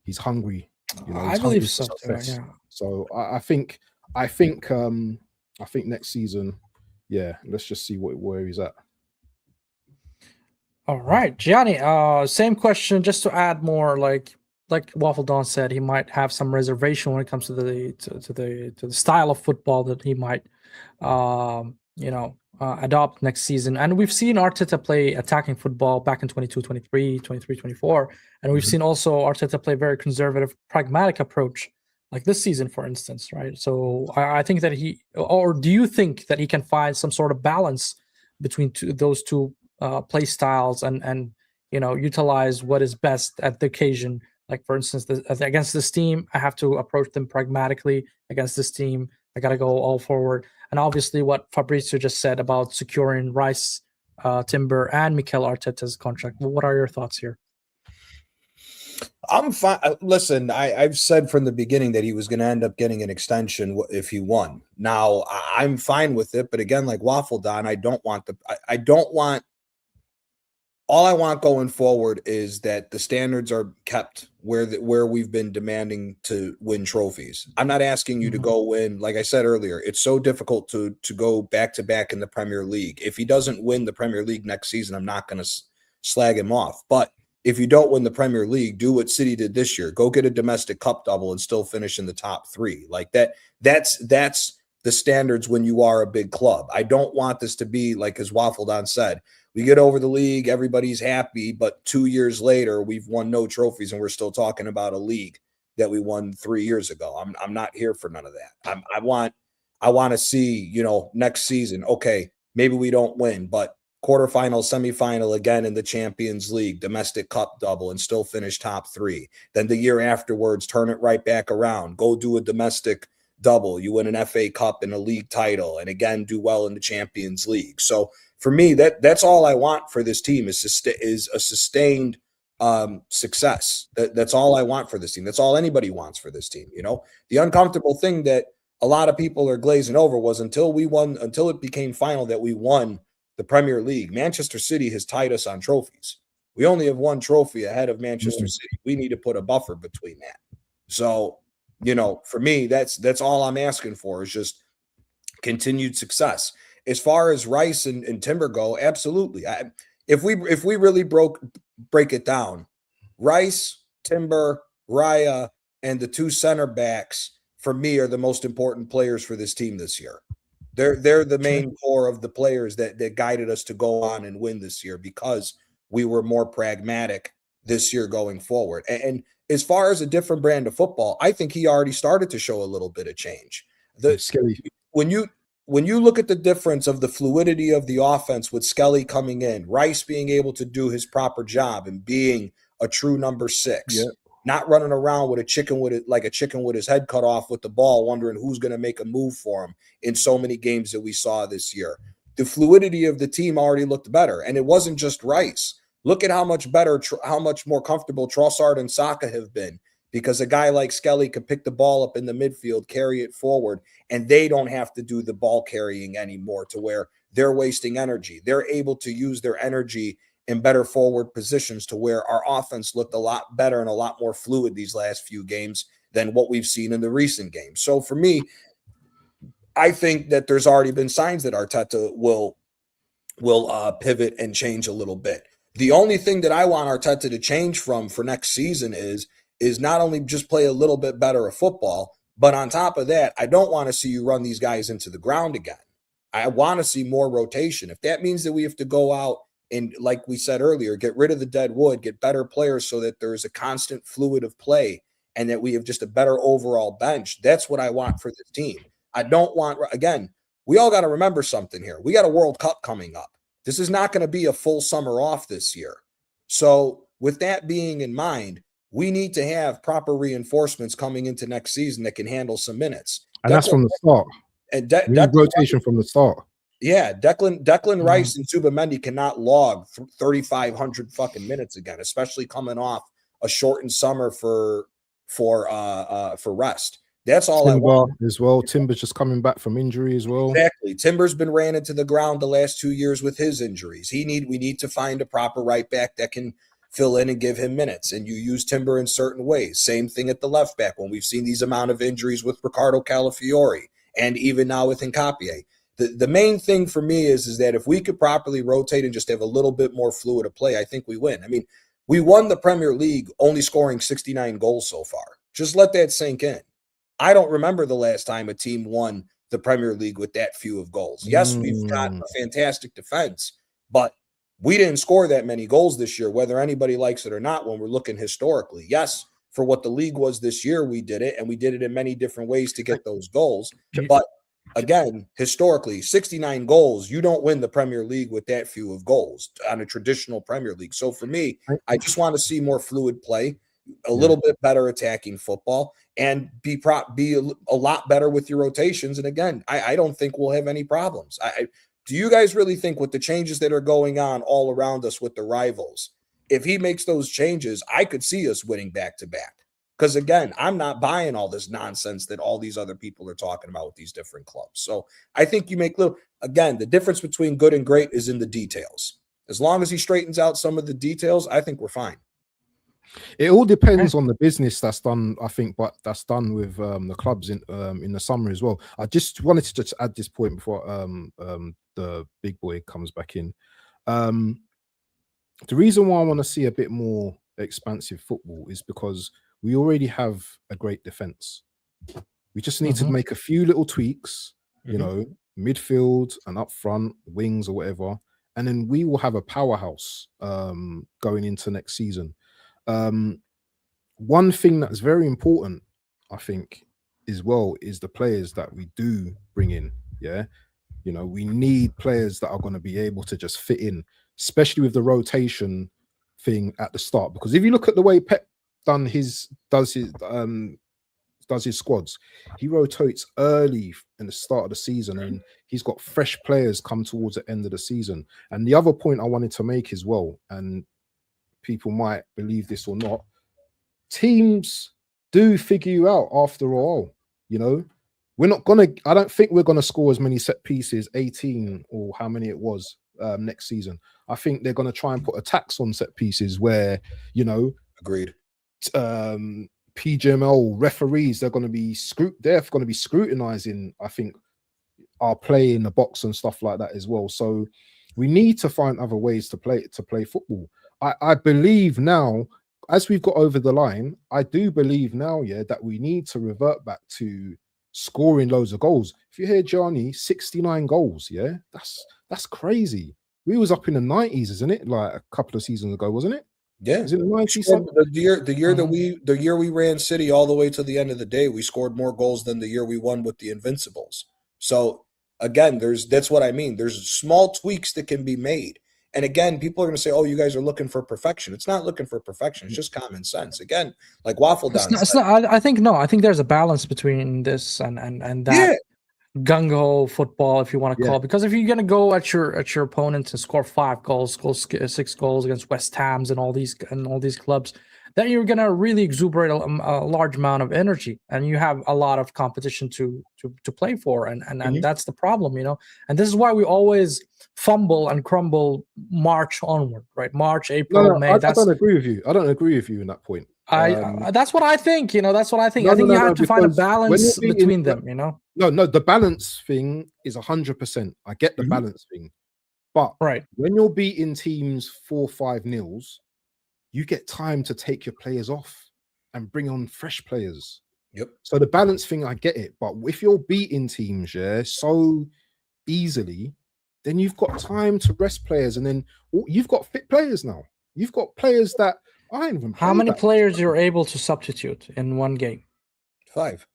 he's hungry. You know, I believe so. Yeah. So I think next season, yeah, let's just see where he's at. All right, Gianni. Same question, just to add more. Like WaffleDon said, he might have some reservation when it comes to the style of football that he might, adopt next season. And we've seen Arteta play attacking football back in 22-23, 23-24, and we've seen also Arteta play very conservative, pragmatic approach, like this season, for instance, right? So I think that do you think that he can find some sort of balance between those two play styles and utilize what is best at the occasion? Like, for instance, against this team, I have to approach them pragmatically. Against this team, I got to go all forward. And obviously what Fabrizio just said about securing Rice, Timber, and Mikel Arteta's contract. What are your thoughts here? I'm fine. Listen, I've said from the beginning that he was going to end up getting an extension if he won. Now, I'm fine with it. But again, like WaffleDon, all I want going forward is that the standards are kept where we've been demanding to win trophies. I'm not asking you to go win. Like I said earlier, it's so difficult to go back to back in the Premier League. If he doesn't win the Premier League next season, I'm not going to slag him off. But if you don't win the Premier League, do what City did this year. Go get a domestic cup double and still finish in the top 3. Like that's the standards when you are a big club. I don't want this to be like, as WaffleDon said, we get over the league, everybody's happy, but 2 years later, we've won no trophies and we're still talking about a league that we won 3 years ago. I'm not here for none of that. I want to see, next season, okay, maybe we don't win, but quarterfinal, semifinal again in the Champions League, domestic cup double, and still finish top 3. Then the year afterwards, turn it right back around. Go do a domestic double. You win an FA Cup and a league title, and again, do well in the Champions League. So for me, that's all I want for this team is a sustained success. That's all I want for this team. That's all anybody wants for this team. The uncomfortable thing that a lot of people are glazing over was until it became final that we won the Premier League, Manchester City has tied us on trophies. We only have one trophy ahead of Manchester City. We need to put a buffer between that. So, for me, that's all I'm asking for is just continued success. As far as Rice and Timber go, absolutely. If we really break it down, Rice, Timber, Raya, and the 2 center backs for me are the most important players for this team this year. They're the main core of the players that guided us to go on and win this year because we were more pragmatic this year going forward. And as far as a different brand of football, I think he already started to show a little bit of change. When you look at the difference of the fluidity of the offense with Skelly coming in, Rice being able to do his proper job and being a true number 6, not running around with a chicken with his head cut off with the ball, wondering who's going to make a move for him in so many games that we saw this year. The fluidity of the team already looked better, and it wasn't just Rice. Look at how much better, how much more comfortable Trossard and Saka have been because a guy like Skelly could pick the ball up in the midfield, carry it forward, and they don't have to do the ball carrying anymore to where they're wasting energy. They're able to use their energy in better forward positions to where our offense looked a lot better and a lot more fluid these last few games than what we've seen in the recent games. So for me, I think that there's already been signs that Arteta will pivot and change a little bit. The only thing that I want Arteta to change from for next season is not only just play a little bit better of football, but on top of that, I don't want to see you run these guys into the ground again. I want to see more rotation. If that means that we have to go out and, like we said earlier, get rid of the dead wood, get better players so that there's a constant fluid of play and that we have just a better overall bench, that's what I want for this team. I don't want, again, we all got to remember something here. We got a World Cup coming up. This is not going to be a full summer off this year. So with that being in mind, we need to have proper reinforcements coming into next season that can handle some minutes. And that's from the start. And rotation from the start. Yeah, Declan Rice and Zubamendi cannot log 3,500 fucking minutes again, especially coming off a shortened summer for rest. That's all Timber I want as well. Timber's just coming back from injury as well. Exactly. Timber's been ran into the ground the last 2 years with his injuries. We need to find a proper right back that can fill in and give him minutes. And you use Timber in certain ways. Same thing at the left back when we've seen these amount of injuries with Ricardo Calafiori and even now with Nkapie. The main thing for me is that if we could properly rotate and just have a little bit more fluid of play, I think we win. I mean, we won the Premier League only scoring 69 goals so far. Just let that sink in. I don't remember the last time a team won the Premier League with that few of goals. Yes, we've got a fantastic defense, but we didn't score that many goals this year, whether anybody likes it or not, when we're looking historically. Yes, for what the league was this year, we did it, and we did it in many different ways to get those goals. But again, historically, 69 goals, you don't win the Premier League with that few of goals on a traditional Premier League. So for me, I just want to see more fluid play, a little bit better attacking football, and be a lot better with your rotations. And again, I don't think we'll have any problems. Do you guys really think with the changes that are going on all around us with the rivals, if he makes those changes, I could see us winning back-to-back? Because, again, I'm not buying all this nonsense that all these other people are talking about with these different clubs. So I think you make again, the difference between good and great is in the details. As long as he straightens out some of the details, I think we're fine. It all depends on the business that's done, I think, but that's done with the clubs in the summer as well. I just wanted to just add this point before the big boy comes back in. The reason why I want to see a bit more expansive football is because we already have a great defense. We just need to make a few little tweaks, you know, midfield and up front, wings or whatever, and then we will have a powerhouse going into next season. One thing that's very important, I think, as well, is the players that we do bring in. Yeah, you know, we need players that are going to be able to just fit in, especially with the rotation thing at the start. Because if you look at the way Pep does his squads, he rotates early in the start of the season, and he's got fresh players come towards the end of the season. And the other point I wanted to make as well, and people might believe this or not, teams do figure you out after a while. You know, I don't think we're gonna score as many set pieces, 18 or how many it was next season. I think they're gonna try and put a tax on set pieces where, you know, agreed. PGML referees, they're going to be scrutinizing, I think, our play in the box and stuff like that as well. So we need to find other ways to play football. I believe now, as we've got over the line, I do believe now, yeah, that we need to revert back to scoring loads of goals. If you hear Gianni, 69 goals, yeah, that's crazy. We was up in the 90s, isn't it? Like a couple of seasons ago, wasn't it? Yeah, is it the 90s? The year we ran City all the way to the end of the day, we scored more goals than the year we won with the Invincibles. So again, that's what I mean. There's small tweaks that can be made. And again, people are going to say, "Oh, you guys are looking for perfection." It's not looking for perfection. It's just common sense. Again, like WaffleDon. I think there's a balance between this and that. Yeah. Gung-ho football, if you want to call it. Because if you're going to go at your opponents and score 5 goals, score 6 goals against West Hams and all these clubs, then you're going to really exuberate a large amount of energy, and you have a lot of competition to play for, and that's the problem, you know. And this is why we always fumble and crumble March onward, right? March, April, May. I don't agree with you. I don't agree with you in that point. That's what I think, you know. That's what I think. I think you have to find a balance between them, you know. No, the balance thing is 100%. I get the balance thing, but when you're beating teams 4-5-0, you get time to take your players off and bring on fresh players. Yep. So the balance thing, I get it, but if you're beating teams, so easily, then you've got time to rest players, and then you've got fit players now. You've got players that I ain't even. How many players you're able to substitute in one game? 5.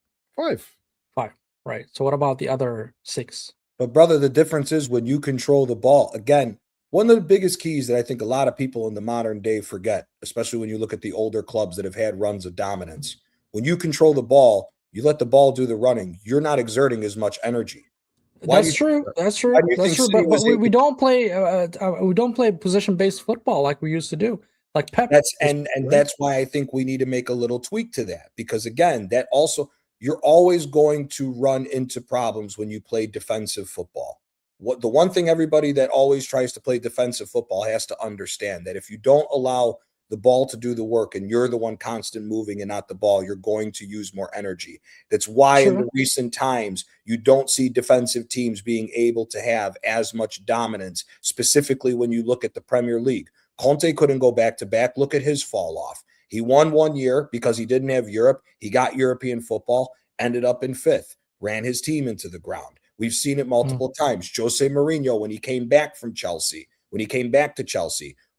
Right. So what about the other 6? But brother, the difference is when you control the ball. Again, one of the biggest keys that I think a lot of people in the modern day forget, especially when you look at the older clubs that have had runs of dominance. When you control the ball, you let the ball do the running. You're not exerting as much energy. That's true. But we don't play position-based football like we used to do. Like Pep. That's why I think we need to make a little tweak to that, because again, that also, you're always going to run into problems when you play defensive football. The one thing everybody that always tries to play defensive football has to understand, that if you don't allow the ball to do the work and you're the one constant moving and not the ball, you're going to use more energy. That's why in the recent times, you don't see defensive teams being able to have as much dominance, specifically when you look at the Premier League. Conte couldn't go back-to-back. Look at his fall off. He won one year because he didn't have Europe. He got European football, ended up in 5th, ran his team into the ground. We've seen it multiple times. Jose Mourinho, when he came back to Chelsea,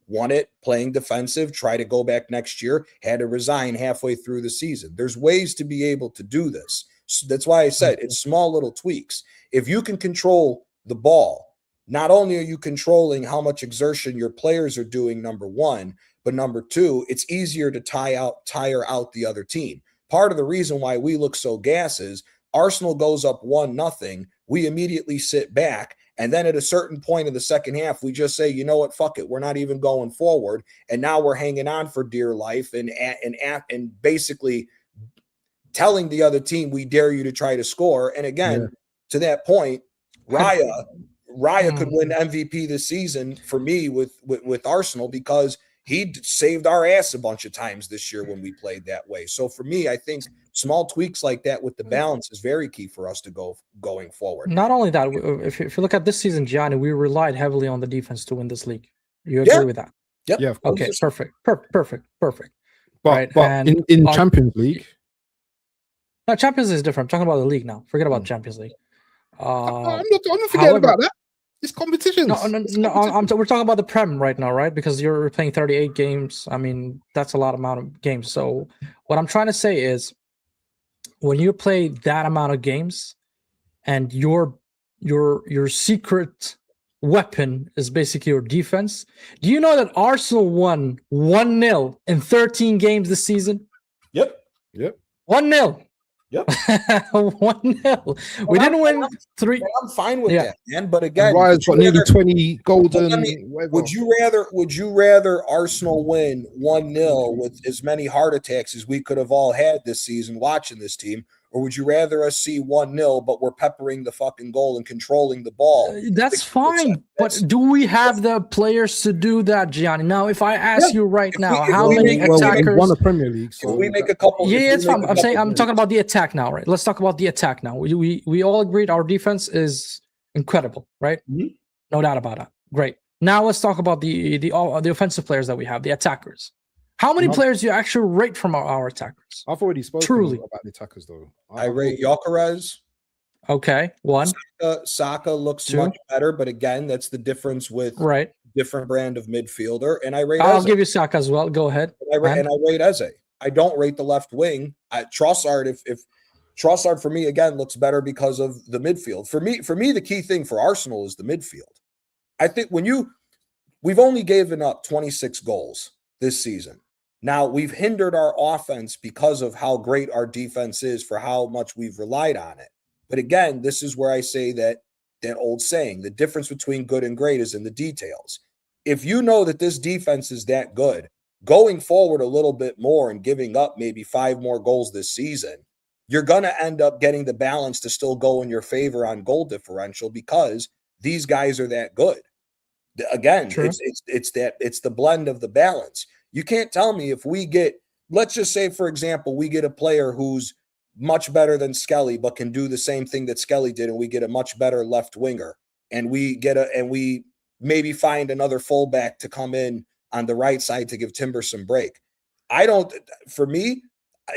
won it playing defensive, tried to go back next year, had to resign halfway through the season. There's ways to be able to do this. So that's why I said it's small little tweaks. If you can control the ball, not only are you controlling how much exertion your players are doing, number one, but number two, it's easier to tire out the other team. Part of the reason why we look so gas is Arsenal goes up 1-0. We immediately sit back. And then at a certain point in the second half, we just say, you know what, fuck it. We're not even going forward. And now we're hanging on for dear life and basically telling the other team, we dare you to try to score. And again, to that point, Raya could win MVP this season for me with Arsenal, because he saved our ass a bunch of times this year when we played that way. So for me, I think small tweaks like that with the balance is very key for us to going forward. Not only that, if you look at this season, Gianni, we relied heavily on the defense to win this league. You agree with that? Yep. Yeah. Okay. Perfect. Perfect. But right. but in Champions League. No, Champions League is different. I'm talking about the league now. Forget about Champions League. I'm not forgetting about that. It's competitions. We're talking about the Prem right now, right? Because you're playing 38 games. I mean, that's a lot amount of games. So what I'm trying to say is, when you play that amount of games, and your secret weapon is basically your defense. Do you know that Arsenal won 1-0 in 13 games this season? Yep. 1-0. Yep. 1-0. We didn't win 3. I'm fine with that, man. But again, Ryan's got nearly 20 golden. Would you rather Arsenal win 1-0 with as many heart attacks as we could have all had this season watching this team? Or would you rather us see 1-0, but we're peppering the fucking goal and controlling the ball? That's fine. But do we have the players to do that, Gianni? Now, if I ask you right now, how many attackers? We won the Premier League. So we make a couple. Yeah, it's fine. I'm talking about the attack now, right? Let's talk about the attack now. We all agreed our defense is incredible, right? Mm-hmm. No doubt about it. Great. Now let's talk about the offensive players that we have, the attackers. How many players do you actually rate from our attackers? I've already spoken about the attackers, though. I rate Gyökeres. Okay, 1. Saka looks 2. Much better, but again, that's the difference with different brand of midfielder. And I rate. I'll give you Saka as well. Go ahead. I rate Eze. I don't rate the left wing. Trossard, if Trossard for me again looks better because of the midfield. For me, the key thing for Arsenal is the midfield. I think we've only given up 26 goals this season. Now, we've hindered our offense because of how great our defense is, for how much we've relied on it. But again, this is where I say that old saying, the difference between good and great is in the details. If you know that this defense is that good, going forward a little bit more and giving up maybe 5 more goals this season, you're going to end up getting the balance to still go in your favor on goal differential, because these guys are that good. Again, it's the blend of the balance. You can't tell me if we get, let's just say, for example, we get a player who's much better than Skelly, but can do the same thing that Skelly did, and we get a much better left winger, and we maybe find another fullback to come in on the right side to give Timber some break. For me,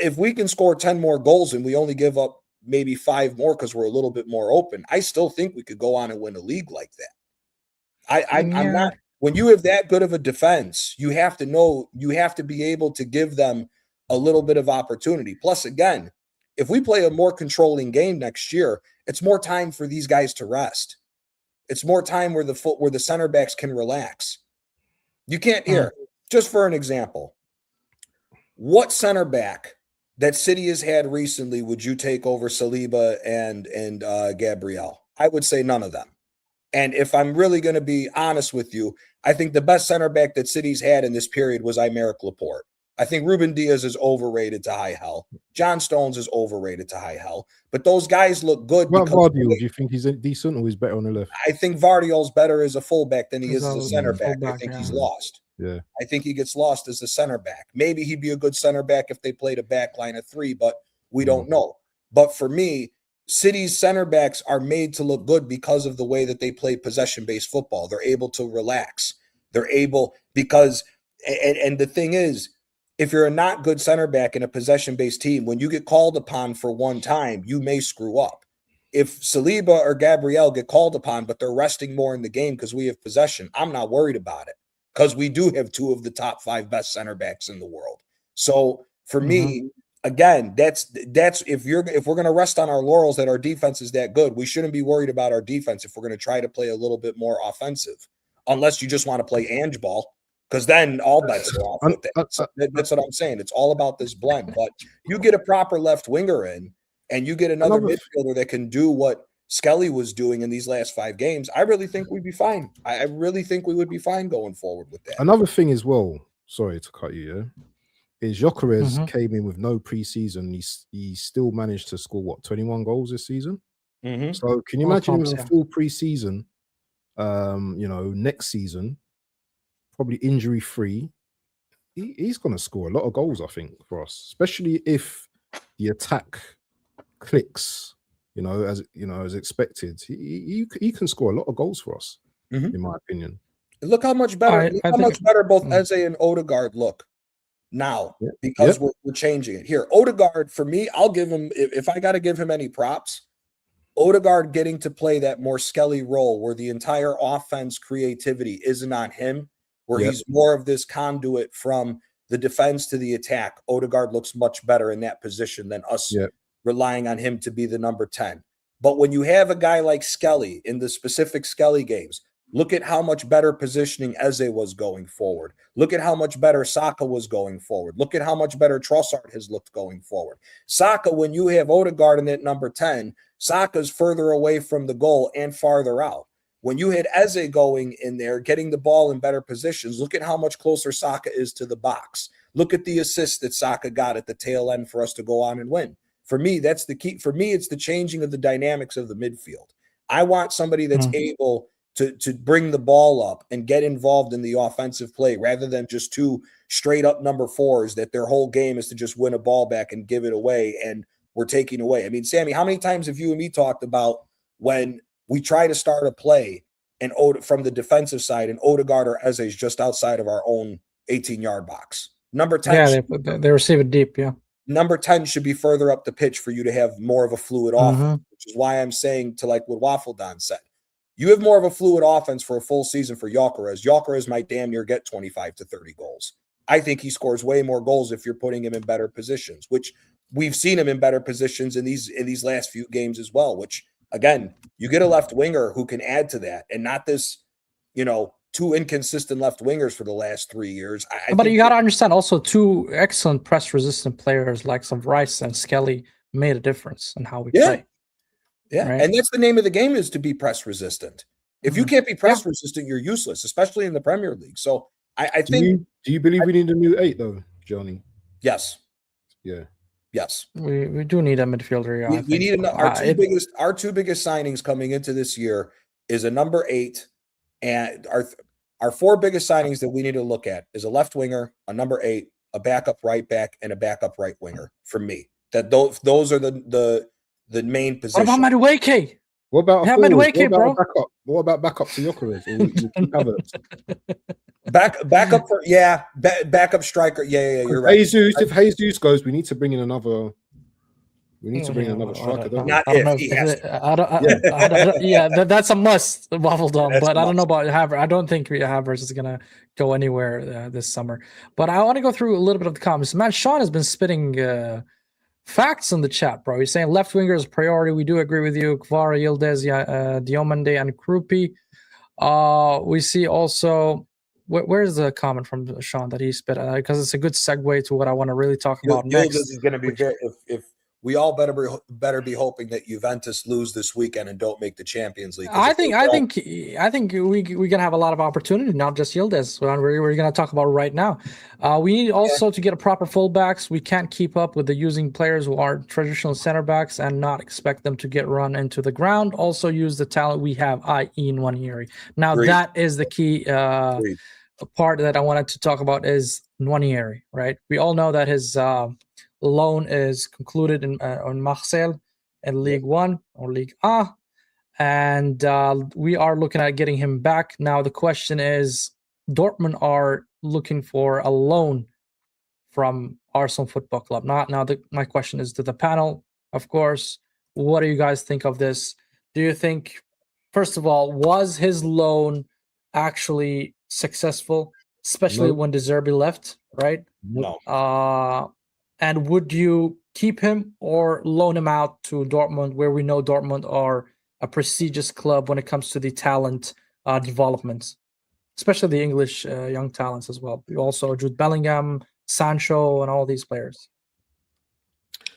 if we can score 10 more goals and we only give up maybe 5 more because we're a little bit more open, I still think we could go on and win a league like that. I'm not. When you have that good of a defense, you have to be able to give them a little bit of opportunity. Plus, again, if we play a more controlling game next year, it's more time for these guys to rest. It's more time where the center backs can relax. You can't hear. Just for an example, what center back that City has had recently would you take over Saliba and Gabriel? I would say none of them. And if I'm really going to be honest with you, I think the best center back that City's had in this period was Aymeric Laporte. I think Ruben Diaz is overrated to high hell. John Stones is overrated to high hell. But those guys look good. What Vardiol? Do you think he's decent or he's better on the left? I think Vardiol's better as a fullback than he is as a center back. I think he's lost. Yeah. I think he gets lost as a center back. Maybe he'd be a good center back if they played a back line of 3, but we don't know. But for me, City's center backs are made to look good because of the way that they play possession-based football. They're able to relax. They're able because and the thing is, if you're a not good center back in a possession-based team, when you get called upon for one time, you may screw up. If Saliba or Gabriel get called upon, but they're resting more in the game because we have possession, I'm not worried about it because we do have 2 of the top 5 best center backs in the world. So for me, again, that's if we're going to rest on our laurels that our defense is that good, we shouldn't be worried about our defense if we're going to try to play a little bit more offensive, unless you just want to play Ange ball, because then all bets are off with that. So that's what I'm saying. It's all about this blend. But you get a proper left winger in, and you get another midfielder that can do what Skelly was doing in these last 5 games, I really think we'd be fine. I really think we would be fine going forward with that. Another thing as well, sorry to cut you, is Gyökeres came in with no preseason. He still managed to score 21 goals this season. So can you imagine with a full preseason? Next season, probably injury free. He's going to score a lot of goals, I think, for us, especially if the attack clicks. As expected. He can score a lot of goals for us, in my opinion. Look how much better. Look how much better both Eze and Odegaard look now because we're changing it. Here, Odegaard, for me, I'll give him, if I got to give him any props, Odegaard getting to play that more Skelly role where the entire offense creativity isn't on him, where he's more of this conduit from the defense to the attack. Odegaard looks much better in that position than us relying on him to be the number 10. But when you have a guy like Skelly in the specific Skelly games, look at how much better positioning Eze was going forward. Look at how much better Saka was going forward. Look at how much better Trossard has looked going forward. Saka, when you have Odegaard in that number 10, Saka's further away from the goal and farther out. When you had Eze going in there, getting the ball in better positions, look at how much closer Saka is to the box. Look at the assist that Saka got at the tail end for us to go on and win. For me, that's the key. For me, it's the changing of the dynamics of the midfield. I want somebody that's able to bring the ball up and get involved in the offensive play rather than just two straight up number 4s that their whole game is to just win a ball back and give it away and we're taking away. I mean, Sammy, how many times have you and me talked about when we try to start a play and from the defensive side and Odegaard or Eze is just outside of our own 18-yard box? Number 10. Yeah, they receive it deep, Number 10 should be further up the pitch for you to have more of a fluid offense, which is why I'm saying to like what WaffleDon said. You have more of a fluid offense for a full season for Gyökeres. Gyökeres might damn near get 25 to 30 goals. I think he scores way more goals if you're putting him in better positions, which we've seen him in better positions in these last few games as well, which, again, you get a left winger who can add to that and not this, two inconsistent left wingers for the last 3 years. But you got to understand also 2 excellent press-resistant players like some Rice and Skelly made a difference in how we play. Yeah, right? And that's the name of the game, is to be press resistant. If you can't be press resistant, you're useless, especially in the Premier League. So I think. Do you believe we need a new 8 though, Gianni? Yes. Yeah. Yes. We do need a midfielder. We need our two biggest signings coming into this year is a number 8, and our 4 biggest signings that we need to look at is a left winger, a number 8, a backup right back, and a backup right winger. For me, that those are the main position. What about Madueke? What about Madueke, bro? Backup? What about backup to Gyökeres? Backup for backup striker. Yeah, you're right. If Jesus goes, we need to bring in another. We need to bring in another striker. That's a must, WaffleDon. But I don't know about Havertz. I don't think Havertz is gonna go anywhere this summer. But I want to go through a little bit of the comments. Man, Sean has been spitting facts in the chat, bro. He's saying left winger is a priority. We do agree with you. Kvara, Yildiz, Diomande, and Krupi. We see also, where's the comment from Sean that he spit? Because it's a good segue to what I want to really talk about next. Yildiz is going to be if we all better be hoping that Juventus lose this weekend and don't make the Champions League. I think we're gonna have a lot of opportunity, not just Yildiz. We're gonna talk about right now. We need also to get a proper fullbacks. We can't keep up with the using players who are traditional center backs and not expect them to get run into the ground. Also use the talent we have, i.e. Nwaneri. Now that is the key part that I wanted to talk about is Nwaneri, right? We all know that his loan is concluded on Marseille in League 1 or League A, and we are looking at getting him back. Now the question is, Dortmund are looking for a loan from Arsenal Football Club. My question is to the panel, of course, what do you guys think of this? Do you think, first of all, was his loan actually successful, especially when De Zerbi left, right? No. And would you keep him or loan him out to Dortmund, where we know Dortmund are a prestigious club when it comes to the talent development, especially the English young talents as well? Also Jude Bellingham, Sancho, and all these players.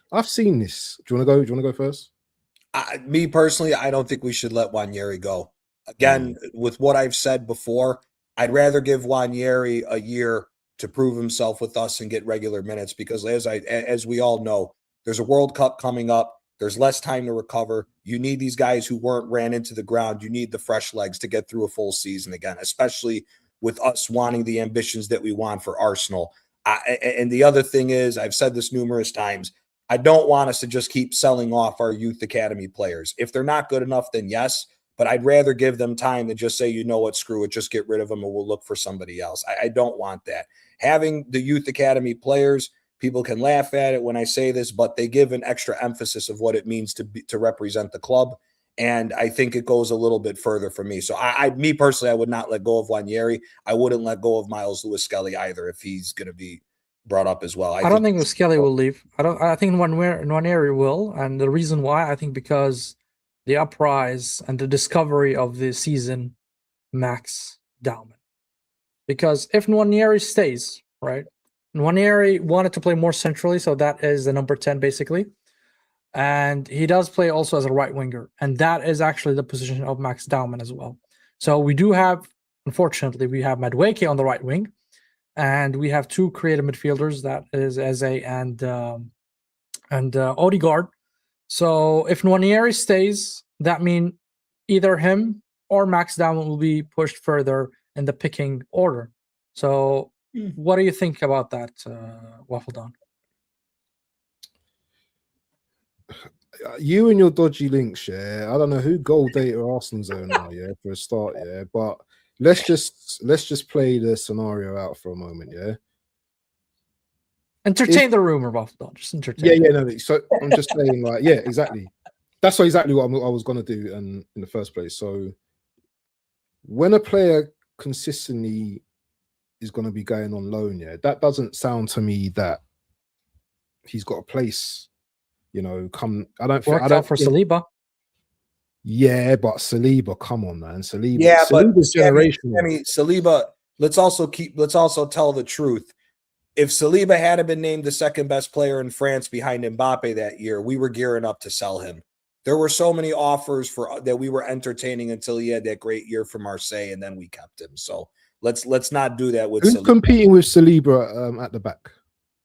I've seen this. Do you want to go first? Me personally, I don't think we should let Nwaneri go. Again, with what I've said before, I'd rather give Nwaneri a year to prove himself with us and get regular minutes, because as we all know, there's a World Cup coming up. There's less time to recover. You need these guys who ran into the ground. You need the fresh legs to get through a full season again, especially with us wanting the ambitions that we want for Arsenal. And the other thing is, I've said this numerous times, I don't want us to just keep selling off our youth academy players. If they're not good enough, then yes, but I'd rather give them time than just say, you know what, screw it, just get rid of them and we'll look for somebody else. I don't want that. Having the youth academy players, people can laugh at it when I say this, but they give an extra emphasis of what it means to represent the club. And I think it goes a little bit further for me. So me personally, I would not let go of Nwaneri. I wouldn't let go of Miles Lewis-Skelly either if he's going to be brought up as well. I don't think Skelly will leave. I think Nwaneri will, and the reason why, I think because the uprise and the discovery of the season, Max Dowman. Because if Nwaneri stays, right, Nwaneri wanted to play more centrally, so that is the number 10 basically, and he does play also as a right winger, and that is actually the position of Max Dowman as well. So we do have, unfortunately, we have Madueke on the right wing. And we have two creative midfielders, that is Eze and Odegaard. So if Nwaneri stays, that means either him or Max Dowman will be pushed further in the picking order. So what do you think about that, WaffleDon? You and your dodgy links, yeah. I don't know who goal data Arsenal's own now, yeah, for a start, yeah. But let's just play the scenario out for a moment, yeah. Entertain the rumor, WaffleDon. Just entertain. Yeah, no. So I'm just saying, like, yeah, exactly. That's exactly what I was gonna do, in the first place. So when a player consistently is gonna be going on loan, yeah, that doesn't sound to me that he's got a place. You know, I don't out for Saliba. Yeah, but Saliba, come on, man. Saliba. Yeah, Saliba's generational. I mean, Saliba. Let's also tell the truth. If Saliba hadn't been named the second best player in France behind Mbappe that year, we were gearing up to sell him. There were so many offers that we were entertaining until he had that great year for Marseille, and then we kept him. So let's not do that with. Who's Saliba competing with Saliba at the back?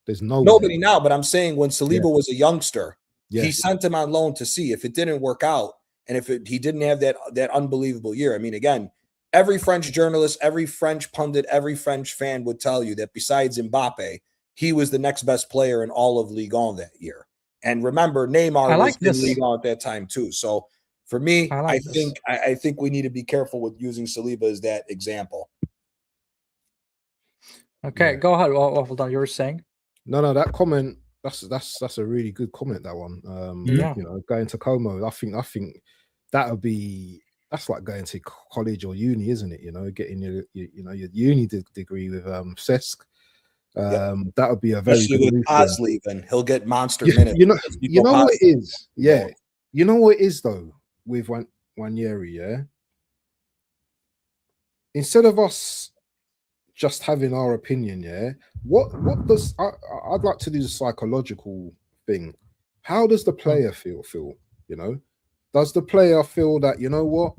There's nobody now. But I'm saying when Saliba was a youngster, yeah, he sent him on loan to see if it didn't work out. And if he didn't have that unbelievable year, I mean, again, every French journalist, every French pundit, every French fan would tell you that besides Mbappe, he was the next best player in all of Ligue 1 that year. And remember, Neymar was in Ligue 1 at that time too. So for me, I think we need to be careful with using Saliba as that example. Okay, yeah. Go ahead, WaffleDon. You were saying? No, that comment. That's a really good comment. That one. Yeah. You know, going to Como. I think that would be. That's like going to college or uni, isn't it? You know, getting your uni degree with Cesc. That would be a very especially good with Oz leaving. He'll get monster minutes. You know what it is? Yeah. You know what it is though with Nwaneri, yeah. Instead of us just having our opinion, yeah. What does I'd like to do the psychological thing. How does the player feel? You know, does the player feel that, you know what,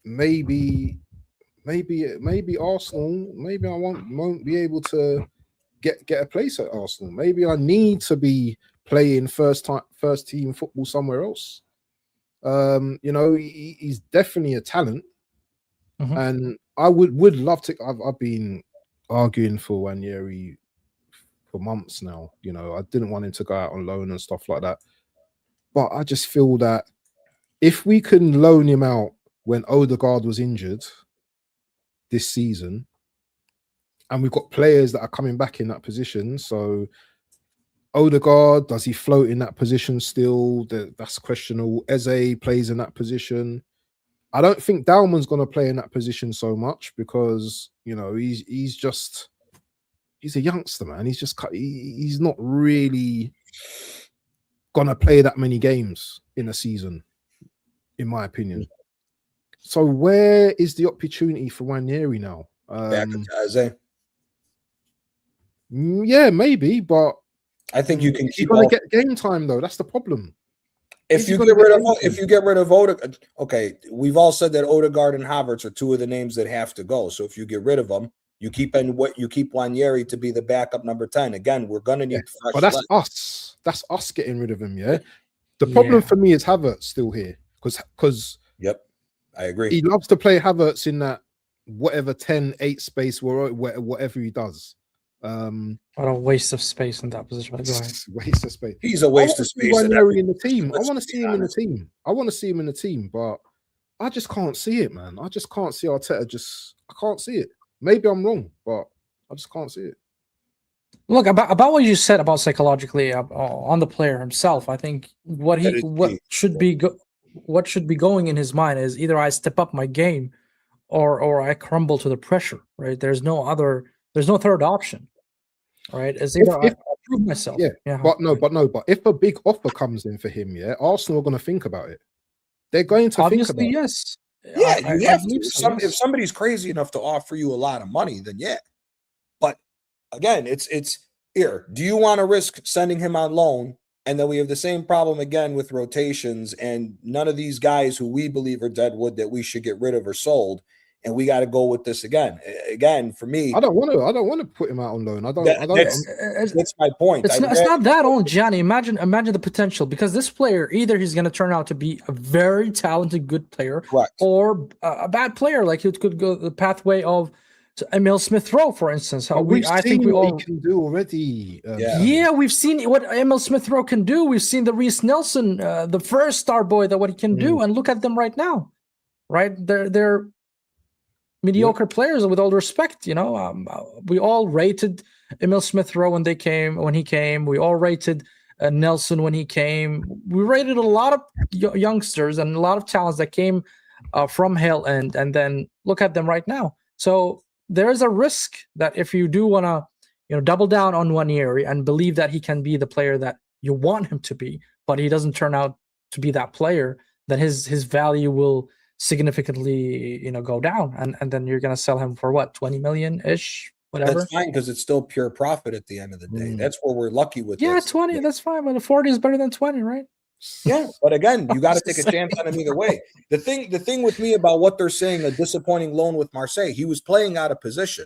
maybe Arsenal, maybe I won't be able to get a place at Arsenal. Maybe I need to be playing first team football somewhere else. You know, he's definitely a talent, and I would love to. I've been arguing for Nwaneri for months now. You know, I didn't want him to go out on loan and stuff like that, but I just feel that if we can loan him out when Odegaard was injured this season, and we've got players that are coming back in that position, so Odegaard, does he float in that position still? That's questionable. Eze plays in that position. I don't think Dowman's going to play in that position so much because, you know, he's a youngster, man. He's not really going to play that many games in a season, in my opinion. So where is the opportunity for Nwaneri now? Back to Eze. Yeah, maybe, but I think you can keep on. Get game time though. That's the problem. If you get rid of Odegaard, okay, we've all said that Odegaard and Havertz are two of the names that have to go. So if you get rid of them, you keep Nwaneri to be the backup number 10. Again, we're gonna need fresh. But that's us. That's us getting rid of him. Yeah. The problem for me is Havertz still here because yep, I agree. He loves to play Havertz in that whatever 10-8 space or whatever he does. What a waste of space in that position. Waste of space. He's a waste of space. In the team. I want to see him in the team. But I just can't see it, man. I just can't see Arteta. I can't see it. Maybe I'm wrong, but I just can't see it. Look, about what you said about psychologically on the player himself, I think what should be going in his mind is either I step up my game or I crumble to the pressure, right? There's no third option, right? It's either I prove myself. Yeah. But if a big offer comes in for him, Arsenal are going to think about it. They're going to think about yes. it. Yeah, you have to. If somebody's crazy enough to offer you a lot of money, then yeah. But again, it's here. Do you want to risk sending him on loan? And then we have the same problem again with rotations, and none of these guys who we believe are deadwood that we should get rid of or sold. And we got to go with this again. Again, for me, I don't want to put him out on loan. That's my point. It's not that only, Gianni. Imagine the potential, because this player, either he's going to turn out to be a very talented, good player, correct, or a bad player. Like he could go the pathway of Emil Smith-Rowe, for instance. I think we all can do already. We've seen what Emil Smith-Rowe can do. We've seen the Reece Nelson, the first star boy, that what he can do, and look at them right now. Right, they're mediocre players, with all respect. We all rated Emil Smith-Rowe when he came. We all rated Nelson when he came. We rated a lot of youngsters and a lot of talents that came from Hill, and then look at them right now. So there is a risk that if you do want to, double down on Nwaneri and believe that he can be the player that you want him to be, but he doesn't turn out to be that player, then his value will significantly go down, and then you're going to sell him for what, 20 million ish, whatever. That's fine, because it's still pure profit at the end of the day. That's where we're lucky with. 20, that's fine, but the 40 is better than 20, right? Yeah, but again, you got to take a chance on him either way. The thing with me about what they're saying, a disappointing loan with Marseille, he was playing out of position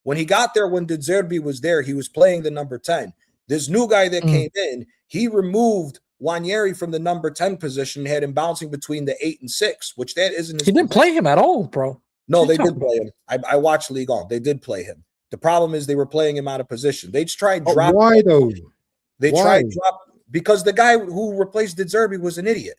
when he got there. When De Zerbi was there, he was playing the number 10. This new guy that came in, he removed Nwaneri from the number 10 position, had him bouncing between the 8 and 6, which that isn't. He didn't play him at all, bro. No, they did play him. I watched Ligue 1. They did play him. The problem is they were playing him out of position. They tried drop. Why though? They tried drop because the guy who replaced De Zerbi was an idiot.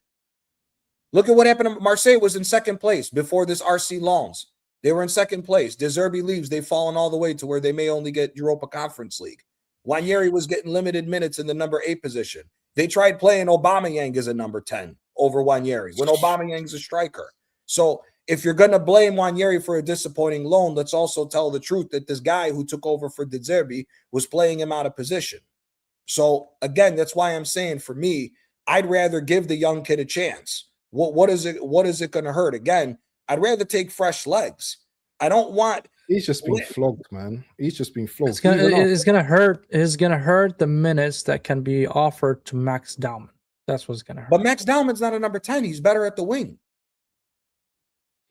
Look at what happened to Marseille. Was in second place before this RC Lens. They were in second place. De Zerbi leaves. They've fallen all the way to where they may only get Europa Conference League. Nwaneri was getting limited minutes in the number 8 position. They tried playing Aubameyang as a number 10 over Nwaneri when Aubameyang's a striker. So if you're going to blame Nwaneri for a disappointing loan, let's also tell the truth that this guy who took over for De Zerbi was playing him out of position. So again, that's why I'm saying, for me, I'd rather give the young kid a chance. What is it going to hurt? Again, I'd rather take fresh legs. I don't want. He's just been flogged, man. He's just been flogged. It's gonna hurt. It's gonna hurt the minutes that can be offered to Max Daumann. That's what's gonna hurt. But Max Daumann's not a number 10. He's better at the wing.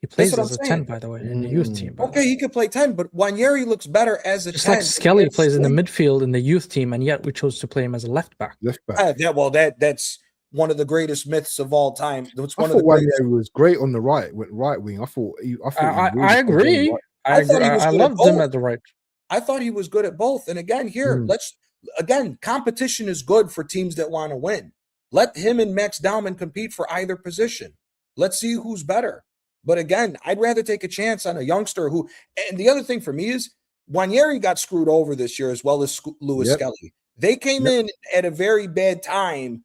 He plays as a 10, by the way, in the youth team. Okay, he could play 10, but Nwaneri looks better as a 10. Just like Skelly plays in the midfield in the youth team, and yet we chose to play him as a left back. That's one of the greatest myths of all time. I thought Nwaneri was great on the right wing. I agree. I loved him at the right. I thought he was good at both. And again, competition is good for teams that want to win. Let him and Max Daumann compete for either position. Let's see who's better. But again, I'd rather take a chance on a youngster who. And the other thing for me is Nwaneri got screwed over this year, as well as Lewis Skelly. They came in at a very bad time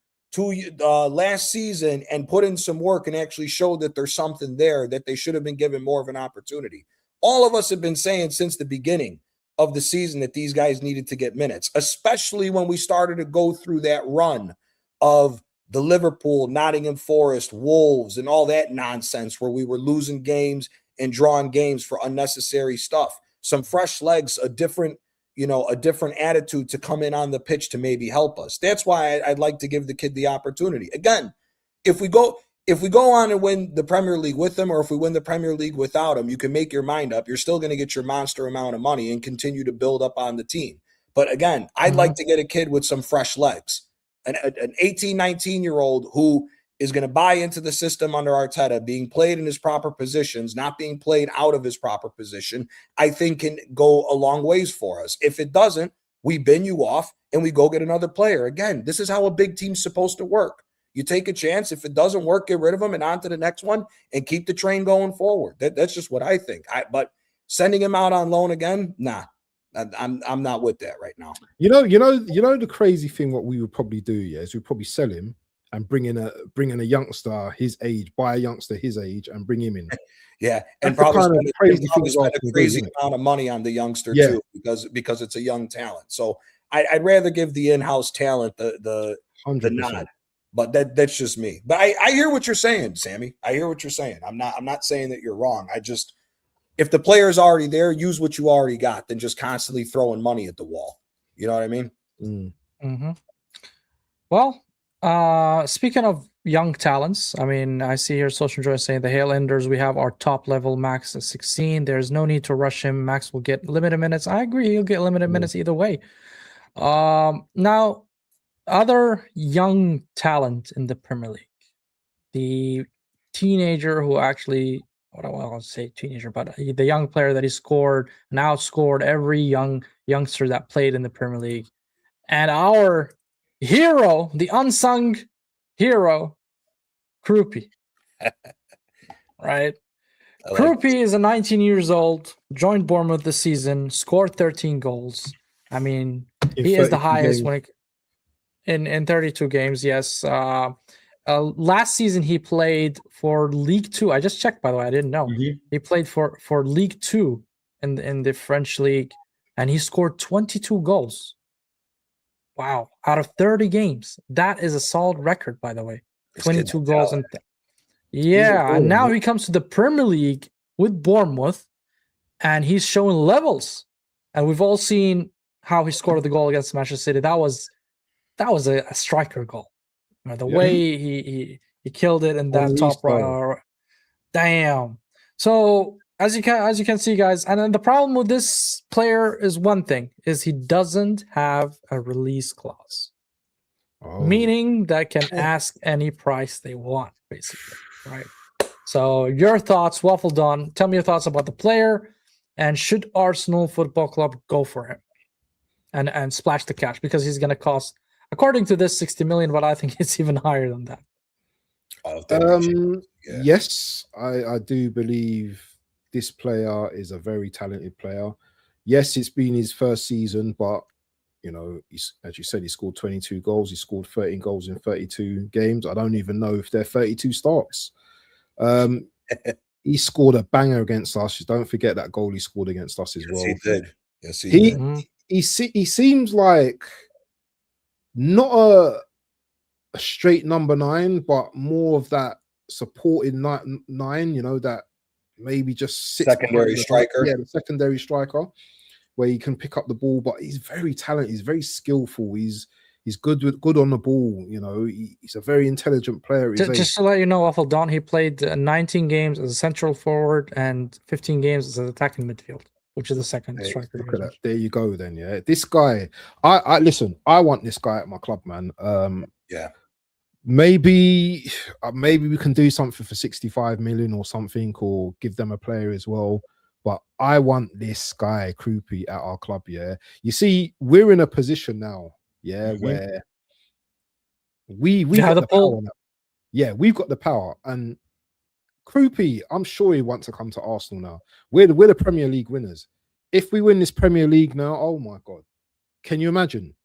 last season and put in some work and actually showed that there's something there that they should have been given more of an opportunity. All of us have been saying since the beginning of the season that these guys needed to get minutes, especially when we started to go through that run of the Liverpool, Nottingham Forest, Wolves, and all that nonsense where we were losing games and drawing games for unnecessary stuff. Some fresh legs, a different attitude to come in on the pitch to maybe help us. That's why I'd like to give the kid the opportunity. Again, if we go on and win the Premier League with him, or if we win the Premier League without him, you can make your mind up. You're still going to get your monster amount of money and continue to build up on the team. But again, I'd like to get a kid with some fresh legs, an 18, 19-year-old who is going to buy into the system under Arteta, being played in his proper positions, not being played out of his proper position, I think can go a long ways for us. If it doesn't, we bin you off and we go get another player. Again, this is how a big team's supposed to work. You take a chance. If it doesn't work, get rid of him and on to the next one and keep the train going forward. That's just what I think. But sending him out on loan again, nah. I'm not with that right now. You know the crazy thing. What we would probably do, is we'd probably sell him and bring in a youngster his age, buy a youngster his age, and bring him in. Yeah, and probably spend a crazy amount of money on the youngster too, because it's a young talent. So I'd rather give the in-house talent the nod. But that's just me. But I hear what you're saying, Sammy. I hear what you're saying. I'm not saying that you're wrong. If the player's already there, use what you already got, than just constantly throwing money at the wall. You know what I mean? Mm-hmm. Well, speaking of young talents, I mean, I see here Social Joy saying the Hale Enders, we have our top level Max at 16. There's no need to rush him. Max will get limited minutes. I agree. He'll get limited minutes either way. Now, other young talent in the Premier League, the teenager who actually, what I want to say teenager, but the young player that he scored and outscored every youngster that played in the Premier League. And our hero, the unsung hero, Krupi. Right? Krupi is a 19 years old, joined Bournemouth this season, scored 13 goals. I mean, he is the highest in 32 games, yes. Last season he played for League 2. I just checked, by the way. I didn't know. He played for League 2 in the French league, and he scored 22 goals. Wow, out of 30 games. That is a solid record, by the way. 22 goals. And and now he comes to the Premier League with Bournemouth, and he's showing levels. And we've all seen how he scored the goal against Manchester City. That was a striker goal. The way he killed it in that top right. Damn. So as you can see, guys, and then the problem with this player is one thing, is he doesn't have a release clause. Meaning that can ask any price they want, basically. Right. So your thoughts, WaffleDon, tell me your thoughts about the player, and should Arsenal Football Club go for him and splash the cash, because he's gonna cost, according to this, 60 million, but I think it's even higher than that. Yes, I do believe this player is a very talented player. Yes, it's been his first season, but as you said, he scored 22 goals. He scored 13 goals in 32 games. I don't even know if they're 32 starts. He scored a banger against us. Don't forget that goal he scored against us as well. He did. Yes, he did. He seems like not a straight number 9, but more of that supporting 9, that maybe just sits secondary striker. The secondary striker, where he can pick up the ball. But he's very talented. He's very skillful. He's good on the ball. He's a very intelligent player. Just to let you know, WaffleDon, he played 19 games as a central forward and 15 games as an attacking midfield, which is the second striker. Look at that. There you go. Then, this guy. I listen. I want this guy at my club, man. Maybe we can do something for 65 million or something, or give them a player as well. But I want this guy, Krupi, at our club. You see, we're in a position now. Where we have the power now. We've got the power, and Krupi, I'm sure he wants to come to Arsenal now. We're the Premier League winners. If we win this Premier League now, oh my God, can you imagine?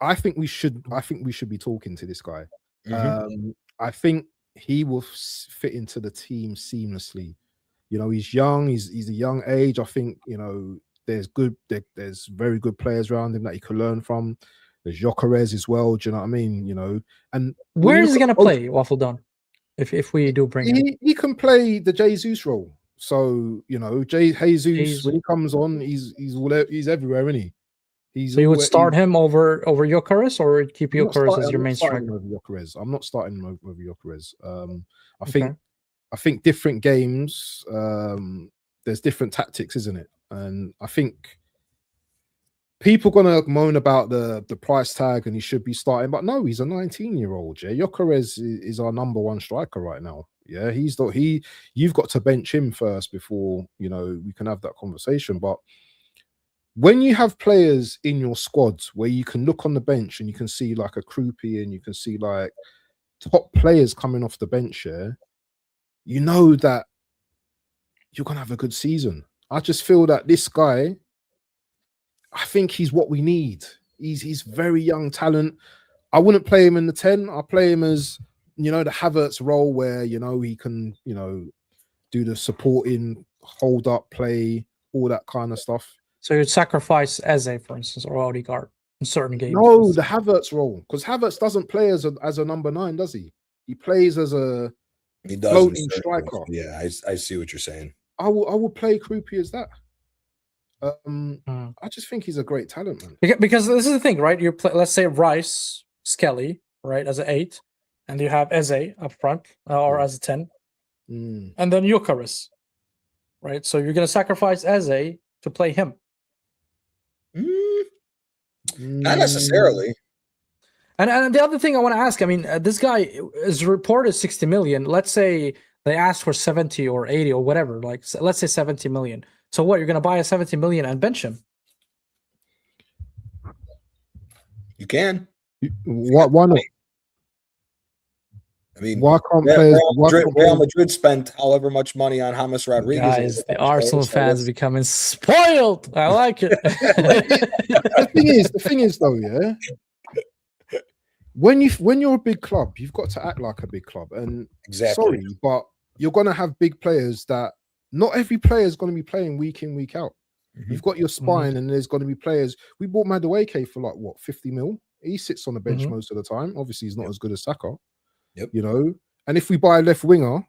I think we should be talking to this guy. I think he will fit into the team seamlessly. He's young. He's a young age. I think there's very good players around him that he can learn from. There's Gyökeres as well. Do you know what I mean? And where is he going to play, WaffleDon? If we do bring him, he can play the Jesus role. So Jesus, when he comes on, he's everywhere, isn't he? So you would start him over Gyökeres, or keep Gyökeres as your main striker? I'm not starting him over Gyökeres. I think different games, there's different tactics, isn't it? And I think people gonna moan about the price tag and he should be starting, but no, he's a 19-year-old. Gyökeres is our number 1 striker right now. You've got to bench him first before we can have that conversation. But when you have players in your squad where you can look on the bench and you can see like a Krupi, and you can see like top players coming off the bench here, you know that you're gonna have a good season. I just feel that this guy, I think he's what we need. He's very young talent. I wouldn't play him in the 10. I'll play him as, you know, the Havertz role where, you know, he can, you know, do the supporting, hold up play, all that kind of stuff. So you'd sacrifice Eze, for instance, or Odegaard in certain games? No, the Havertz role, because Havertz doesn't play as a number 9, does he? He plays as a floating striker. Yeah, I see what you're saying. I will play Krupi as that. I just think he's a great talent, man. Because this is the thing, right? You play, let's say Rice, Skelly, right, as an 8, and you have Eze up front or as a 10, and then Gyökeres, right? So you're gonna sacrifice Eze to play him. Not necessarily. And the other thing I want to ask, I mean, this guy is reported 60 million. Let's say they asked for 70 or 80 or whatever. Like, let's say 70 million. So what? You're gonna buy a 70 million and bench him? You can. Why not? I mean, why can't players? Real Madrid spent however much money on James Rodriguez. Guys, the Arsenal fans becoming spoiled. I like it. the thing is, though, yeah. When you're a big club, you've got to act like a big club. And sorry, but you're gonna have big players that not every player is going to be playing week in, week out. You've got your spine, and there's going to be players. We bought Madueke for like what, 50 mil. He sits on the bench most of the time. Obviously, he's not as good as Saka. You know, and if we buy a left winger,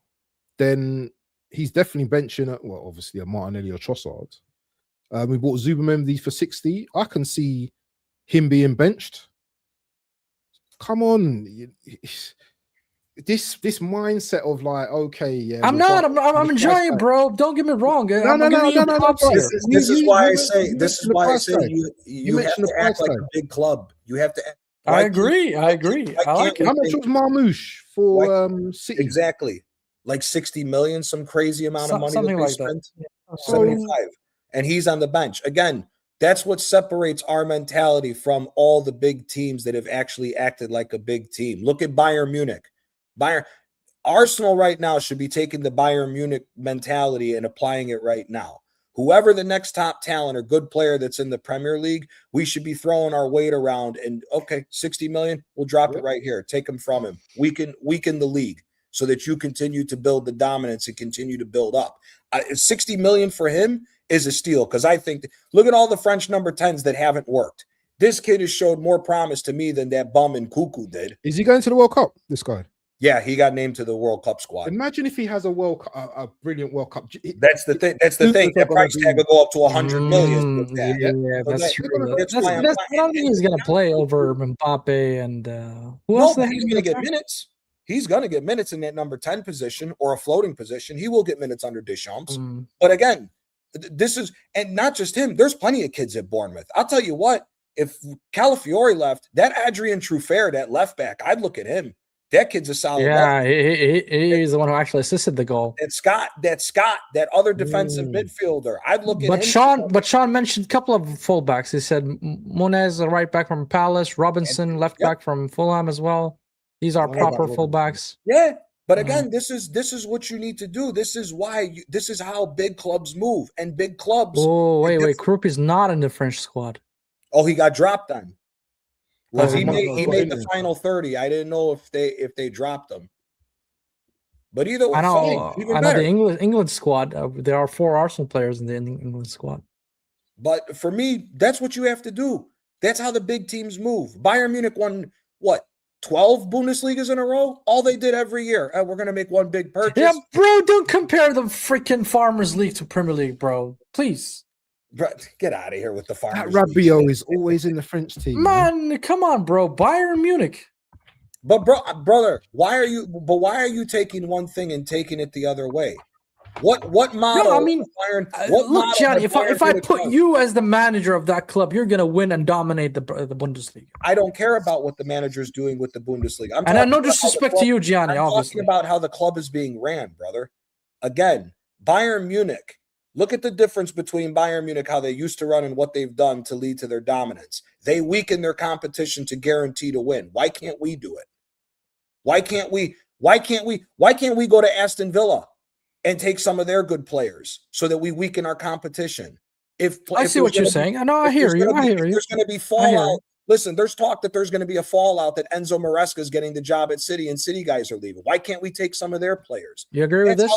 then he's definitely benching at, well, obviously a Martinelli or Trossard. We bought Zubimendi for 60. I can see him being benched. Come on, this mindset of like, okay, yeah, I'm enjoying it, bro. Don't get me wrong. No. This is why I say you have to act like a big club. You have to. I agree. I like it. How much was Marmoush for City? Exactly, like 60 million, some crazy amount of money something that they like spent. that. 75, and he's on the bench again. That's what separates our mentality from all the big teams that have actually acted like a big team. Look at Bayern Munich. Arsenal right now should be taking the Bayern Munich mentality and applying it right now. Whoever the next top talent or good player that's in the Premier League, we should be throwing our weight around and, okay, 60 million, we'll drop it right here. Take him from him. Weaken the league so that you continue to build the dominance and continue to build up. 60 million for him is a steal, because I think, look at all the French number 10s that haven't worked. This kid has showed more promise to me than that bum in Cuckoo did. Is he going to the World Cup, this guy? Yeah, he got named to the World Cup squad. Imagine if he has a brilliant World Cup. That's the thing. That price tag will go up to 100 million. Yeah, that's true. I don't think he's going to play over Mbappe and who else? He's going to get minutes. He's going to get minutes in that number 10 position or a floating position. He will get minutes under Deschamps. But again, this is, and not just him. There's plenty of kids at Bournemouth. I'll tell you what. If Calafiori left, that Adrian Truffert, that left back, I'd look at him. That kid's a solid. Yeah, he's the one who actually assisted the goal. And Scott, that other defensive midfielder. I'd look at him. But Sean mentioned a couple of fullbacks. He said Monez, a right back from Palace, Robinson, left back from Fulham as well. These are proper fullbacks. Yeah, but again, this is what you need to do. This is why. This is how big clubs move, and big clubs. Oh, wait, Krupp is not in the French squad. Oh, he got dropped then. Because he made the final 30. I didn't know if they dropped him. But either way, I know the England squad. There are 4 Arsenal players in the England squad. But for me, that's what you have to do. That's how the big teams move. Bayern Munich won, 12 Bundesligas in a row? All they did every year. We're going to make one big purchase. Yeah, bro, don't compare the freaking Farmers League to Premier League, bro. Please. Get out of here with the Farmers. That Rabiot is always in the French team. Man, come on, bro. Bayern Munich. But brother, why are you taking one thing and taking it the other way? What model? No, I mean, look, Gianni, if I put you as the manager of that club, you're going to win and dominate the Bundesliga. I don't care about what the manager's doing with the Bundesliga. And I no disrespect to you, Gianni, obviously. I'm talking about how the club is being ran, brother. Again, Bayern Munich. Look at the difference between Bayern Munich, how they used to run and what they've done to lead to their dominance. They weaken their competition to guarantee to win. Why can't we do it? Why can't we go to Aston Villa and take some of their good players so that we weaken our competition? I see what you're saying. I know. I hear you. I hear you. There's going to be fallout. Listen, there's talk that there's going to be a fallout that Enzo Maresca is getting the job at City and City guys are leaving. Why can't we take some of their players? You agree with this?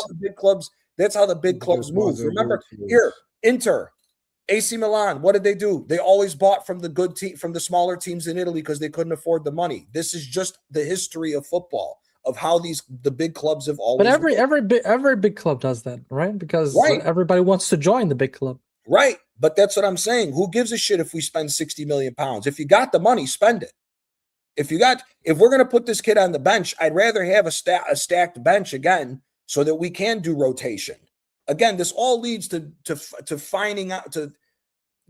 That's how the big clubs move. Remember here, Inter, AC Milan, what did they do? They always bought from the good team, from the smaller teams in Italy because they couldn't afford the money. This is just the history of football, of how the big clubs have always. But every big club does that, right? Because everybody wants to join the big club. Right. But that's what I'm saying. Who gives a shit if we spend 60 million pounds? If you got the money, spend it. If we're going to put this kid on the bench, I'd rather have a stacked bench again so that we can do rotation. Again, this all leads to finding out, to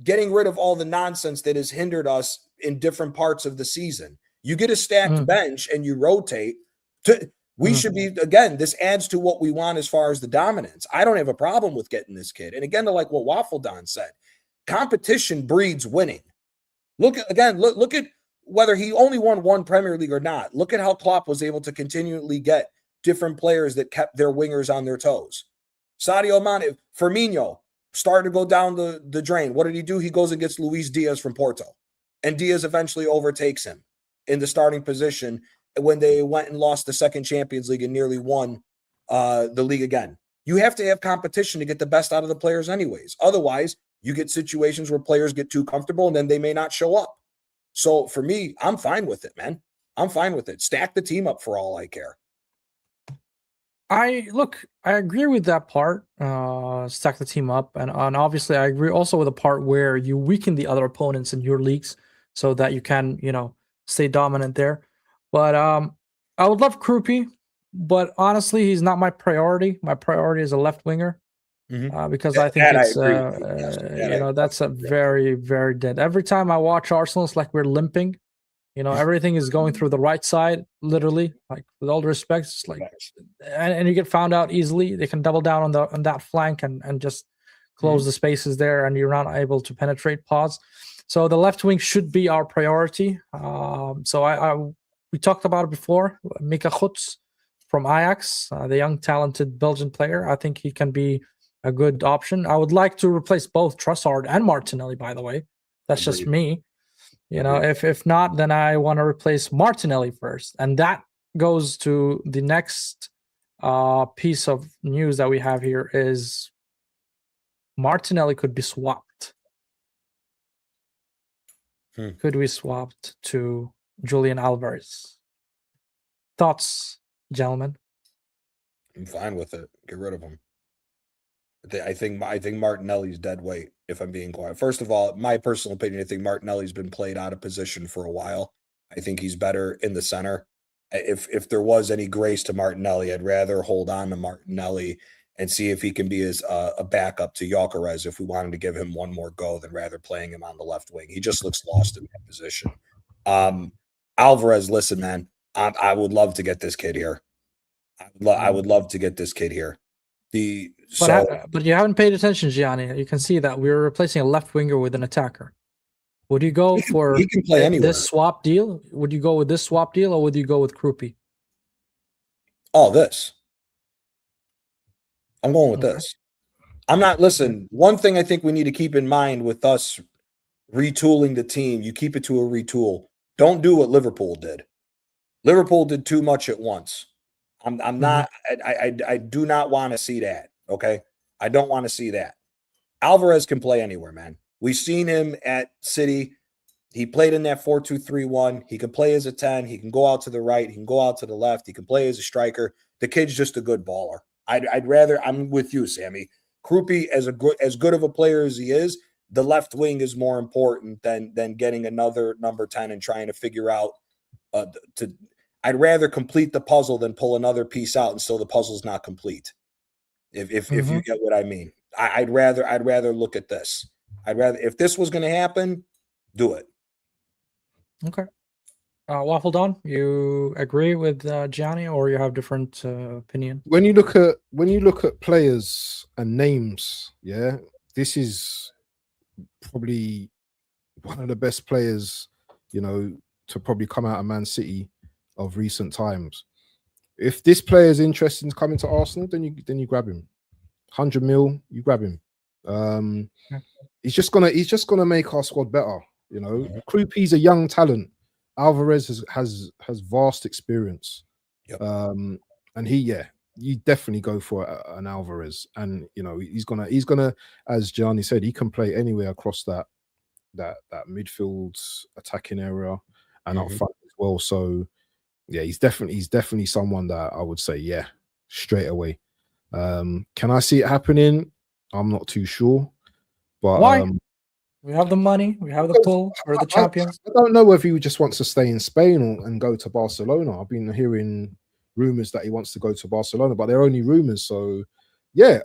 getting rid of all the nonsense that has hindered us in different parts of the season. You get a stacked bench and you rotate. We should be, again, this adds to what we want as far as the dominance. I don't have a problem with getting this kid. And again, to like what WaffleDon said, competition breeds winning. Look at whether he only won one Premier League or not. Look at how Klopp was able to continually get different players that kept their wingers on their toes. Sadio Mane, Firmino started to go down the drain. What did he do? He goes and gets Luis Diaz from Porto. And Diaz eventually overtakes him in the starting position when they went and lost the second Champions League and nearly won the league again. You have to have competition to get the best out of the players anyways. Otherwise, you get situations where players get too comfortable and then they may not show up. So for me, I'm fine with it, man. I'm fine with it. Stack the team up for all I care. I agree with that part. Stack the team up, and obviously I agree also with the part where you weaken the other opponents in your leagues so that you can, stay dominant there. But I would love Krupi, but honestly, he's not my priority. My priority is a left winger because I think it's that's a very, very dead. Every time I watch Arsenal, it's like we're limping. Everything is going through the right side, literally. Like, with all the respect, it's like, and you get found out easily. They can double down on that flank and just close the spaces there, and you're not able to penetrate pods. So the left wing should be our priority. We talked about it before. Mikel Arteta from Ajax, the young, talented Belgian player. I think he can be a good option. I would like to replace both Trossard and Martinelli, by the way. That's just me. If not, then I want to replace Martinelli first. And that goes to the next piece of news that we have here is Martinelli could be swapped. Could we swapped to Julian Alvarez? Thoughts, gentlemen? I'm fine with it. Get rid of him. I think Martinelli's dead weight, if I'm being quiet. First of all, my personal opinion, I think Martinelli's been played out of position for a while. I think he's better in the center. If there was any grace to Martinelli, I'd rather hold on to Martinelli and see if he can be as a backup to Gyökeres if we wanted to give him one more go than rather playing him on the left wing. He just looks lost in that position. Alvarez, listen, man, I would love to get this kid here. I would love to get this kid here. But you haven't paid attention, Gianni. You can see that we're replacing a left winger with an attacker. Would you go for he can play anywhere. This swap deal? Would you go with this swap deal, or would you go with Krupi? Oh, this. I'm going with this. I'm not. Listen, one thing I think we need to keep in mind with us retooling the team, you keep it to a retool. Don't do what Liverpool did. Liverpool did too much at once. I'm not. I do not want to see that. Okay, I don't want to see that. Alvarez can play anywhere, man. We've seen him at City. He played in that 4-2-3-1. He can play as a 10. He can go out to the right. He can go out to the left. He can play as a striker. The kid's just a good baller. I'd rather. I'm with you, Sammy. Krupi, as good of a player as he is, the left wing is more important than getting another number 10 and trying to figure out I'd rather complete the puzzle than pull another piece out and still the puzzle's not complete. If you get what I mean. I'd rather look at this. If this was going to happen, do it. Okay. WaffleDon, you agree with Gianni, or you have different opinion? When you look at players and names, yeah, this is probably one of the best players, to probably come out of Man City of recent times. If this player is interested in coming to Arsenal, then you grab him. 100 mil, you grab him. He's just gonna make our squad better. You know, Krupi's a young talent. Alvarez has vast experience. Yep. And you definitely go for an Alvarez, and you know he's gonna, as Gianni said, he can play anywhere across that midfield attacking area and up front as well. So yeah, he's definitely someone that I would say straight away. Can I see it happening? I'm not too sure, but why? We have the money, we have the pull, we're the champions. I don't know whether he just wants to stay in Spain and go to Barcelona. I've been hearing rumors that he wants to go to Barcelona, but they're only rumors. So yeah,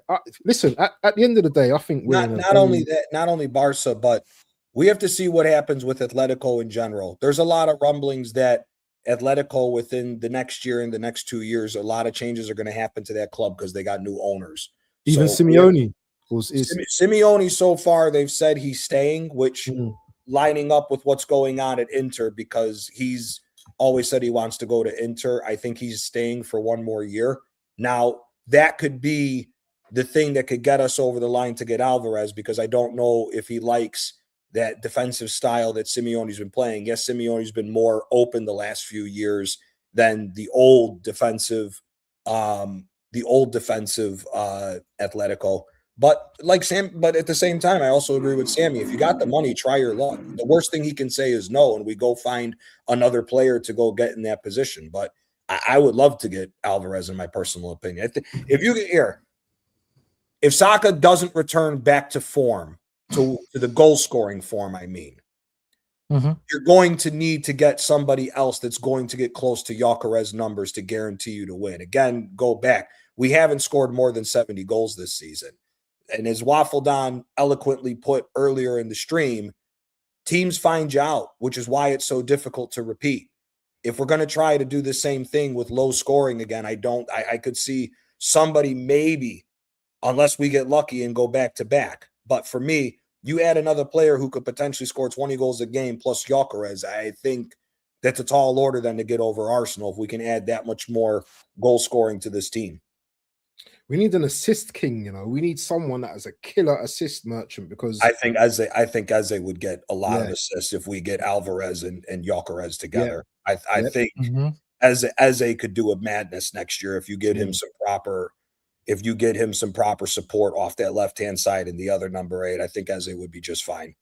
listen, at the end of the day, I think we're not only Barca, but we have to see what happens with Atletico in general. There's a lot of rumblings that Atletico within the next year and the next 2 years, a lot of changes are going to happen to that club because they got new owners. Even Simeone Simeone, so far they've said he's staying, which lining up with what's going on at Inter, because he's always said he wants to go to Inter. I think he's staying for 1 more year. Now, that could be the thing that could get us over the line to get Alvarez, because I don't know if he likes that defensive style that Simeone's been playing. Yes, Simeone's been more open the last few years than the old defensive Atletico. But at the same time, I also agree with Sammy. If you got the money, try your luck. The worst thing he can say is no, and we go find another player to go get in that position. But I would love to get Alvarez, in my personal opinion. If Saka doesn't return back to form, to the goal scoring form, I mean, you're going to need to get somebody else that's going to get close to Gyökeres numbers to guarantee you to win. Again, go back. We haven't scored more than 70 goals this season. And as WaffleDon eloquently put earlier in the stream, teams find you out, which is why it's so difficult to repeat. If we're going to try to do the same thing with low scoring again, I could see somebody maybe, unless we get lucky and go back to back. But for me, you add another player who could potentially score 20 goals a game plus Gyökeres, I think that's a tall order then to get over Arsenal if we can add that much more goal scoring to this team. We need an assist king, you know. We need someone that is a killer assist merchant, because I think Eze would get a lot of assists if we get Alvarez and Gyökeres together. I think Eze could do a madness next year if you get him some proper support off that left-hand side and the other number 8. I think Eze would be just fine.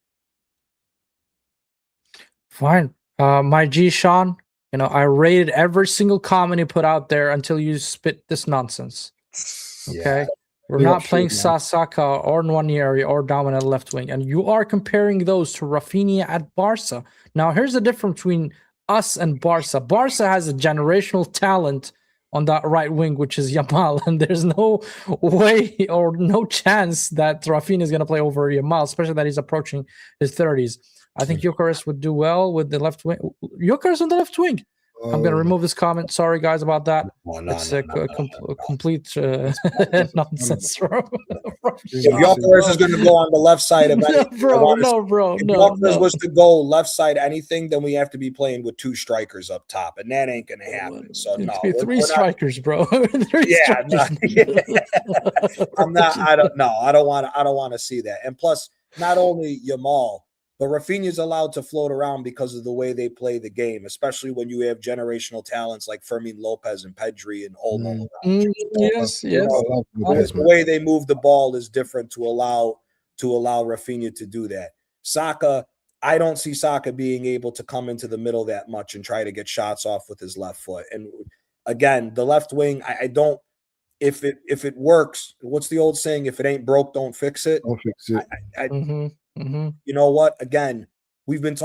Fine. My G Sean, you know, I rated every single comment you put out there until you spit this nonsense. Okay, we're not playing Saka or Nwaneri or dominant left wing, and you are comparing those to Rafinha at Barca. Now, here's the difference between us and Barca. Barca has a generational talent on that right wing, which is Yamal, and there's no way or no chance that Rafinha is going to play over Yamal, especially that he's approaching his 30s. I think Gyökeres would do well with the left wing. Gyökeres on the left wing. I'm going to remove this comment. Sorry, guys, about that. It's complete nonsense, bro. If Gyökeres is going to go on the left side of anything, if Gyökeres was to go left side anything, then we have to be playing with 2 strikers up top, and that ain't going to happen. So no, 3 strikers, bro. I'm not. I don't know. I don't want to see that. And plus, not only Yamal, but Rafinha's allowed to float around because of the way they play the game, especially when you have generational talents like Fermin Lopez and Pedri and Olmo. Yes. The way they move the ball is different to allow Rafinha to do that. Saka, I don't see Saka being able to come into the middle that much and try to get shots off with his left foot. And again, the left wing, I don't. If it works, what's the old saying? If it ain't broke, don't fix it. Don't fix it. You know what? Again, we've been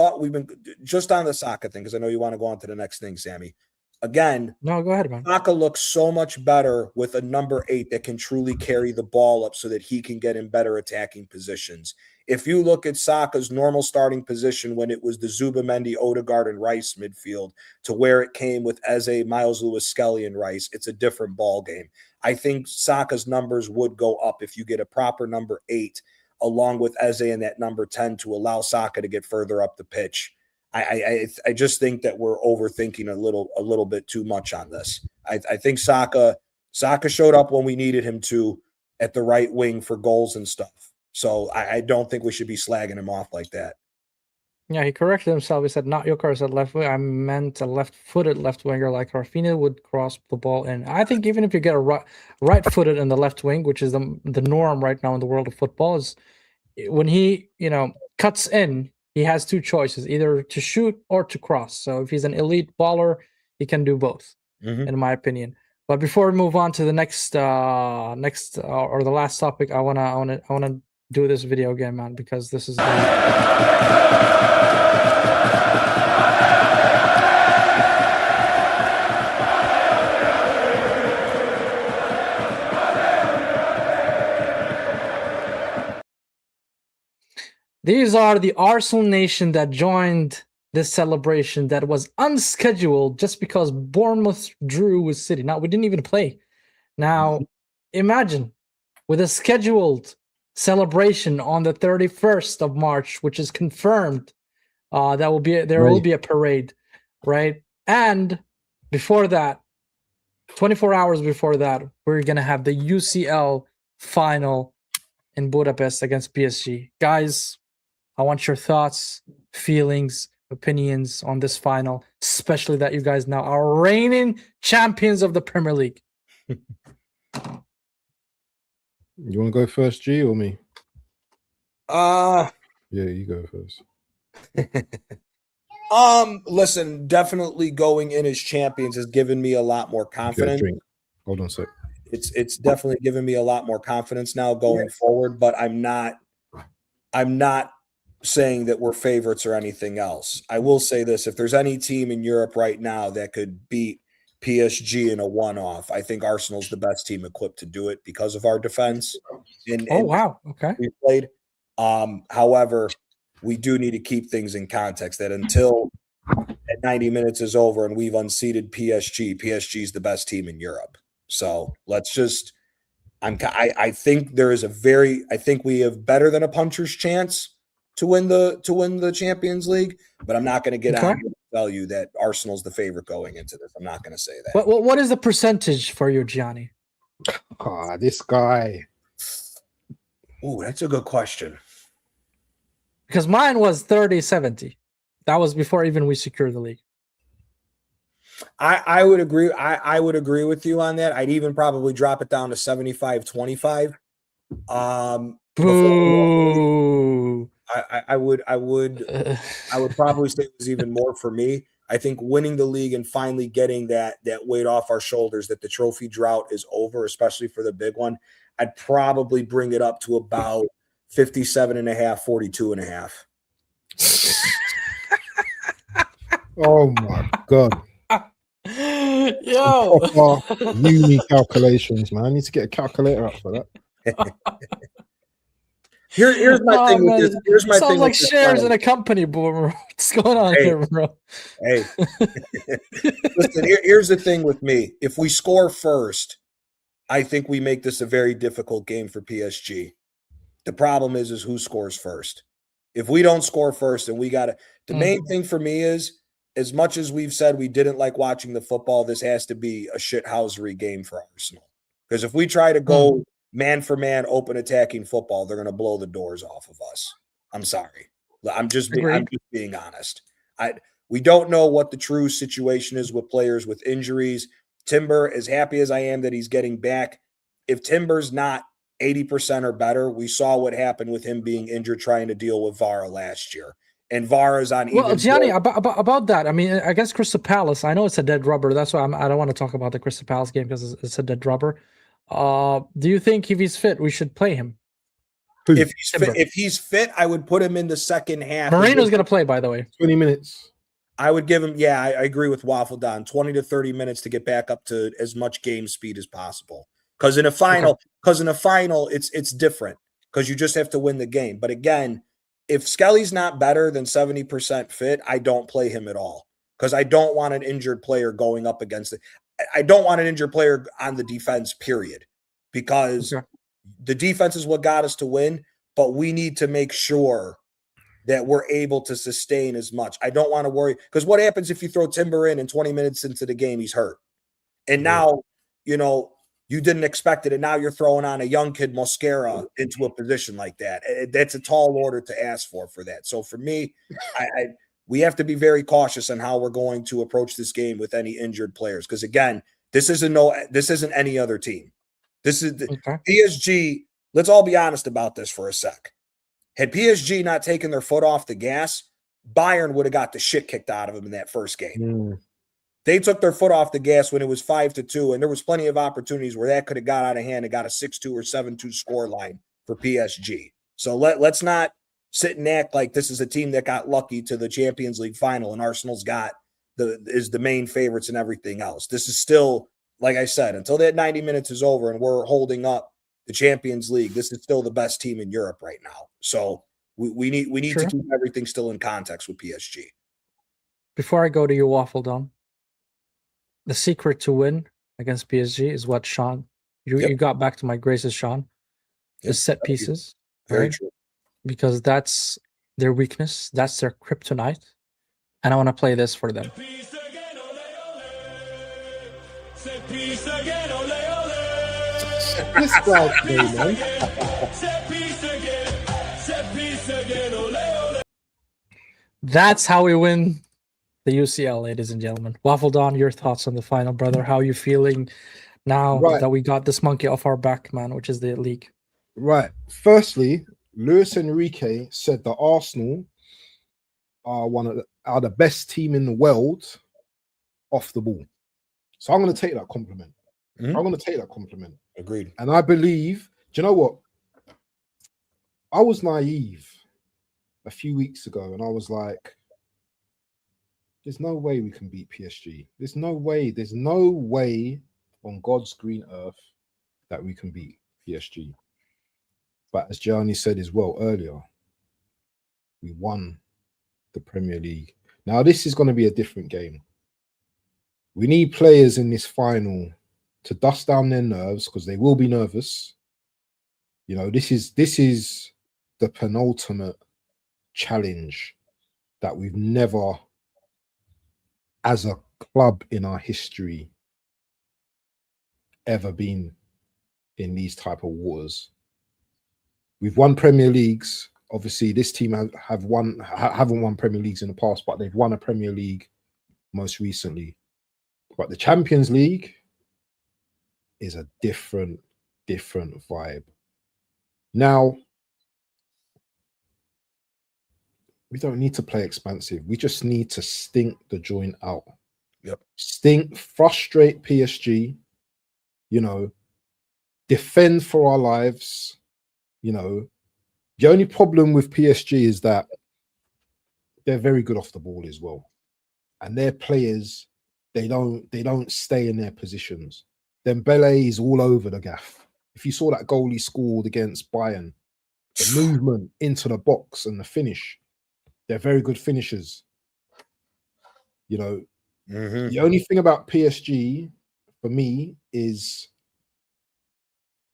just on the Saka thing, because I know you want to go on to the next thing, Sammy. Again, no, go ahead, man. Saka looks so much better with a number 8 that can truly carry the ball up so that he can get in better attacking positions. If you look at Saka's normal starting position when it was the Zubimendi, Odegaard, and Rice midfield to where it came with Eze, Miles Lewis-Skelly, and Rice, it's a different ball game. I think Saka's numbers would go up if you get a proper number 8 along with Eze and that number 10 to allow Saka to get further up the pitch. I just think that we're overthinking a little bit too much on this. I think Saka showed up when we needed him to at the right wing for goals and stuff. So I don't think we should be slagging him off like that. Yeah, he corrected himself. He said, not Yokar said left wing. I meant a left-footed left winger like Rafinha would cross the ball in. I think even if you get a right-footed in the left wing, which is the norm right now in the world of football, is when he, cuts in, he has two choices, either to shoot or to cross. So if he's an elite baller, he can do both, in my opinion. But before we move on to the next or the last topic, I wanna do this video again, man, because this is these are the Arsenal nation that joined this celebration that was unscheduled just because Bournemouth drew with City. Now, we didn't even play. Now, imagine with a scheduled celebration on the 31st of March, which is confirmed, there will be a parade, right? And before that, 24 hours before that, we're gonna have the UCL final in Budapest against PSG. Guys, I want your thoughts, feelings, opinions on this final, especially that you guys now are reigning champions of the Premier League. You want to go first, G, or me? Yeah, you go first. Listen, definitely going in as champions has given me a lot more confidence. Hold on a sec. It's definitely given me a lot more confidence now going forward, but I'm not saying that we're favorites or anything else. I will say this: if there's any team in Europe right now that could beat PSG in a one-off, I think Arsenal's the best team equipped to do it because of our defense. Wow. Okay. We played. However, we do need to keep things in context that until at 90 minutes is over and we've unseated PSG is the best team in Europe. So let's just, I think we have better than a puncher's chance to win the Champions League, but I'm not going to get out and tell you that Arsenal's the favorite going into this. I'm not going to say that. What is the percentage for you, Gianni? This guy. Oh, that's a good question. Because mine was 30-70. That was before even we secured the league. I would agree. I would agree with you on that. I'd even probably drop it down to 75-25. Boo. I would probably say it was even more for me. I think winning the league and finally getting that weight off our shoulders, that the trophy drought is over, especially for the big one, I'd probably bring it up to about 57.5, 42.5. Oh my God. Yo. Uni calculations, man. I need to get a calculator up for that. Here's my thing with this. Here's my Sounds thing like with shares in a company, bro. What's going on here, bro? Hey, listen. Here's the thing with me. If we score first, I think we make this a very difficult game for PSG. The problem is who scores first. If we don't score first, then we got to. The main thing for me is, as much as we've said we didn't like watching the football, this has to be a shithousery game for Arsenal. Because if we try to go man for man, open attacking football, they're going to blow the doors off of us. I'm sorry. I'm just being honest. We don't know what the true situation is with players with injuries. Timber, as happy as I am that he's getting back, if Timber's not 80% or better, we saw what happened with him being injured trying to deal with Vara last year. And Vara's on even. Well, Gianni, about that, I mean, against Crystal Palace, I know it's a dead rubber. That's why I don't want to talk about the Crystal Palace game because it's a dead rubber. Do you think if he's fit, we should play him? If he's fit, I would put him in the second half. Moreno's going to play, by the way. 20 minutes. I would give him, I agree with WaffleDon, 20 to 30 minutes to get back up to as much game speed as possible. Because in a final, it's different because you just have to win the game. But again, if Skelly's not better than 70% fit, I don't play him at all because I don't want an injured player going up against it. I don't want an injured player on the defense, period, because the defense is what got us to win, but we need to make sure that we're able to sustain as much. I don't want to worry, because what happens if you throw Timber in and 20 minutes into the game, he's hurt. And now, you know, you didn't expect it, and now you're throwing on a young kid, Mosquera, into a position like that. That's a tall order to ask for that. So for me, we have to be very cautious on how we're going to approach this game with any injured players. Because again, this isn't any other team. This is PSG. Let's all be honest about this for a sec. Had PSG not taken their foot off the gas, Bayern would have got the shit kicked out of them in that first game. They took their foot off the gas when it was 5-2, and there was plenty of opportunities where that could have got out of hand and got a 6-2 or 7-2 score line for PSG. So let's not sit and act like this is a team that got lucky to the Champions League final and Arsenal's is the main favorites and everything else. This is still, like I said, until that 90 minutes is over and we're holding up the Champions League, this is still the best team in Europe right now. So we need to keep everything still in context with PSG. Before I go to you, WaffleDon, the secret to win against PSG is what, Sean? You got back to my graces, Sean. The set pieces. Very right? true. Because that's their weakness. That's their kryptonite. And I want to play this for them. This guy's play, man. That's how we win the UCL, ladies and gentlemen. WaffleDon, your thoughts on the final, brother? How are you feeling now that we got this monkey off our back, man, which is the league? Right. Firstly, Luis Enrique said that Arsenal are the best team in the world off the ball. So I'm going to take that compliment. I'm going to take that compliment. Agreed. And I believe, do you know what? I was naive a few weeks ago, and I was like, there's no way we can beat PSG. There's no way on God's green earth that we can beat PSG. But as Gianni said as well earlier, we won the Premier League. Now, this is going to be a different game. We need players in this final to dust down their nerves, because they will be nervous. You know, this is the penultimate challenge that we've never, as a club in our history, ever been in these type of waters. We've won Premier Leagues. Obviously, this team haven't won Premier Leagues in the past, but they've won a Premier League most recently. But the Champions League is a different vibe. Now, we don't need to play expansive. We just need to stink the joint out. Stink, frustrate PSG, you know, defend for our lives. You know, the only problem with PSG is that they're very good off the ball as well. And their players, they don't stay in their positions. Dembele is all over the gaff. If you saw that goal he scored against Bayern, the movement into the box and the finish, they're very good finishers. You know, the only thing about PSG for me is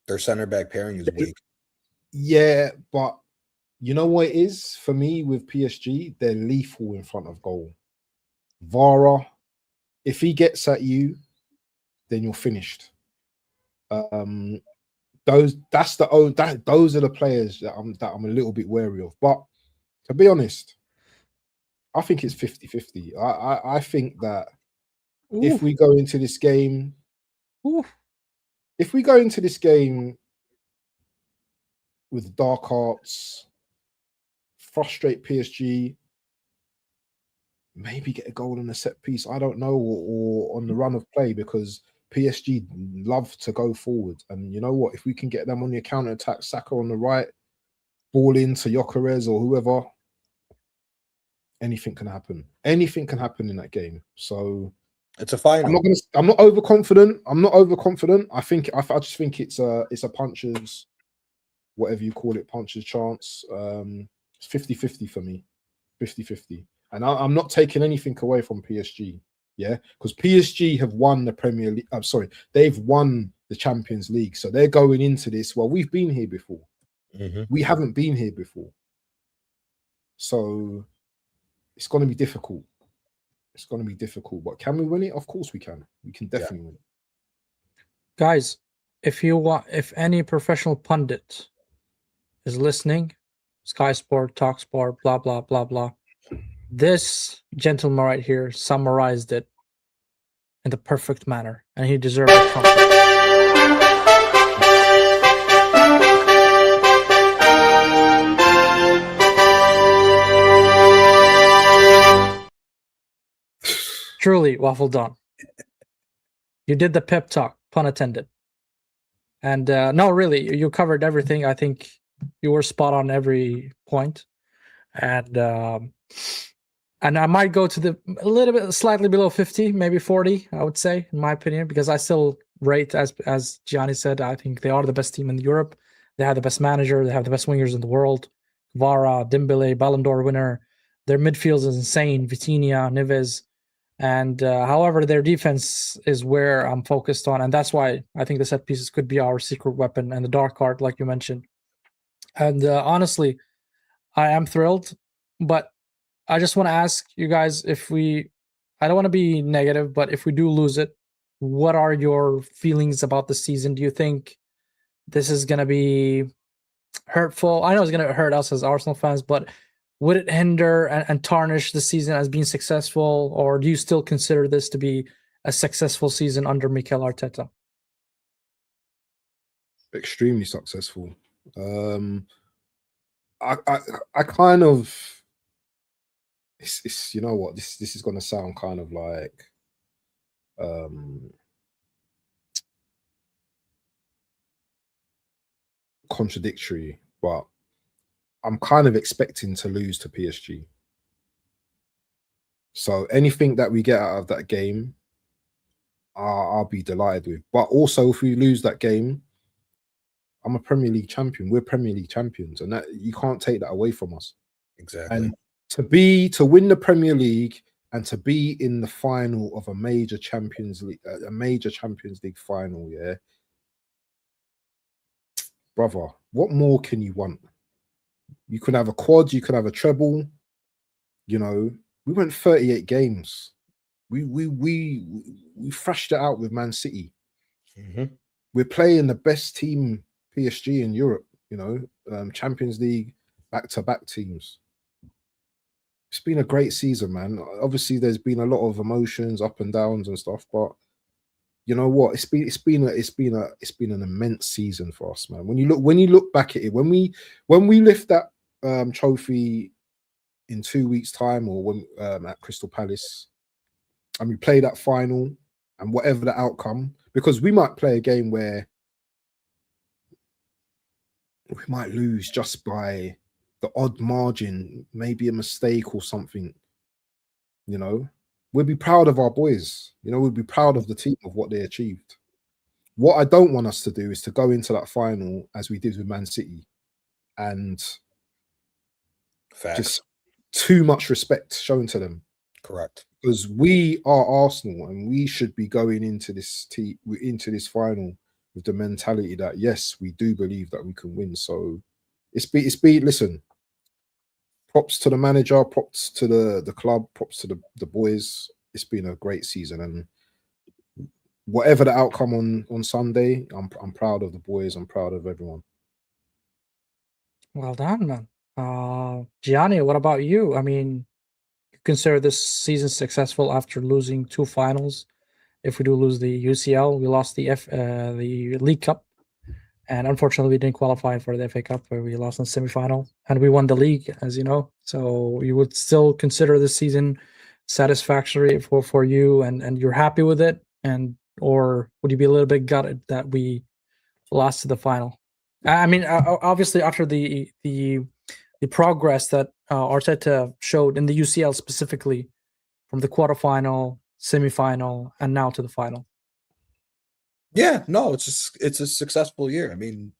their center back pairing is weak. Yeah, but you know what it is for me with PSG? They're lethal in front of goal. Vara, if he gets at you, then you're finished. Those are the players that I'm a little bit wary of. But to be honest, I think it's 50-50. I think that if we go into this game, with dark arts, frustrate PSG, maybe get a goal in a set piece, I don't know, or on the run of play, because PSG love to go forward. And you know what? If we can get them on the counter attack, Saka on the right, ball into Gyökeres or whoever, anything can happen. Anything can happen in that game. So it's a final. I'm not overconfident. I just think it's a puncher's, whatever you call it, puncher's chance. It's 50-50 for me. 50-50. And I'm not taking anything away from PSG. Yeah, because PSG have won the Premier League. I'm sorry, they've won the Champions League. So they're going into this. Well, we've been here before. We haven't been here before. So it's going to be difficult. It's going to be difficult. But can we win it? Of course we can. We can definitely win it. Guys, if any professional pundit is listening, Sky Sport, Talk Sport, blah blah blah blah, this gentleman right here summarized it in the perfect manner, and he deserves a compliment. Truly, WaffleDon. You did the pep talk, pun intended. And no, really, you covered everything. I think you were spot on every point. And I might go to a little bit, slightly below 50, maybe 40, I would say, in my opinion, because I still rate, as Gianni said, I think they are the best team in Europe. They have the best manager. They have the best wingers in the world. Vara, Dembele, Ballon d'Or winner. Their midfield is insane. Vitinha, Neves. And however, their defense is where I'm focused on. And that's why I think the set pieces could be our secret weapon and the dark art, like you mentioned. And honestly, I am thrilled. But I just want to ask you guys I don't want to be negative, but if we do lose it, what are your feelings about the season? Do you think this is going to be hurtful? I know it's going to hurt us as Arsenal fans, but would it hinder and tarnish the season as being successful, or do you still consider this to be a successful season under Mikel Arteta? Extremely successful. I kind of, it's you know what, this is going to sound kind of like contradictory, but I'm kind of expecting to lose to PSG. So anything that we get out of that game, I'll be delighted with. But also, if we lose that game, I'm a Premier League champion. We're Premier League champions, and that you can't take that away from us. Exactly. And to win the Premier League and to be in the final of a major Champions League final, yeah, brother, what more can you want? You could have a quad, you could have a treble. You know, we went 38 games. We thrashed it out with Man City. Mm-hmm. We're playing the best team, PSG, in Europe. You know, Champions League back-to-back teams. It's been a great season, man. Obviously, there's been a lot of emotions, up and downs, and stuff. But you know what? It's been an immense season for us, man. When you look back at it, when we lift that trophy in 2 weeks' time, or when at Crystal Palace, and we play that final, and whatever the outcome, because we might play a game where we might lose just by the odd margin, maybe a mistake or something. You know, we'll be proud of our boys. You know, we'll be proud of the team, of what they achieved. What I don't want us to do is to go into that final as we did with Man City and just too much respect shown to them. Correct. Because we are Arsenal, and we should be going into this final with the mentality that, yes, we do believe that we can win. So listen, props to the manager, props to the club, props to the boys. It's been a great season, and whatever the outcome on Sunday, I'm proud of the boys. I'm proud of everyone. Well done, man. Gianni, what about you? I mean, you consider this season successful after losing 2 finals. If we do lose the UCL, we lost the League Cup. And unfortunately, we didn't qualify for the FA Cup, where we lost in the semi-final, and we won the league, as you know. So you would still consider this season satisfactory for you, and you're happy with it, or would you be a little bit gutted that we lost to the final? I mean, obviously, after the progress that Arteta showed in the UCL specifically, from the quarterfinal, semi-final, and now to the final. Yeah, no, it's a successful year. I mean,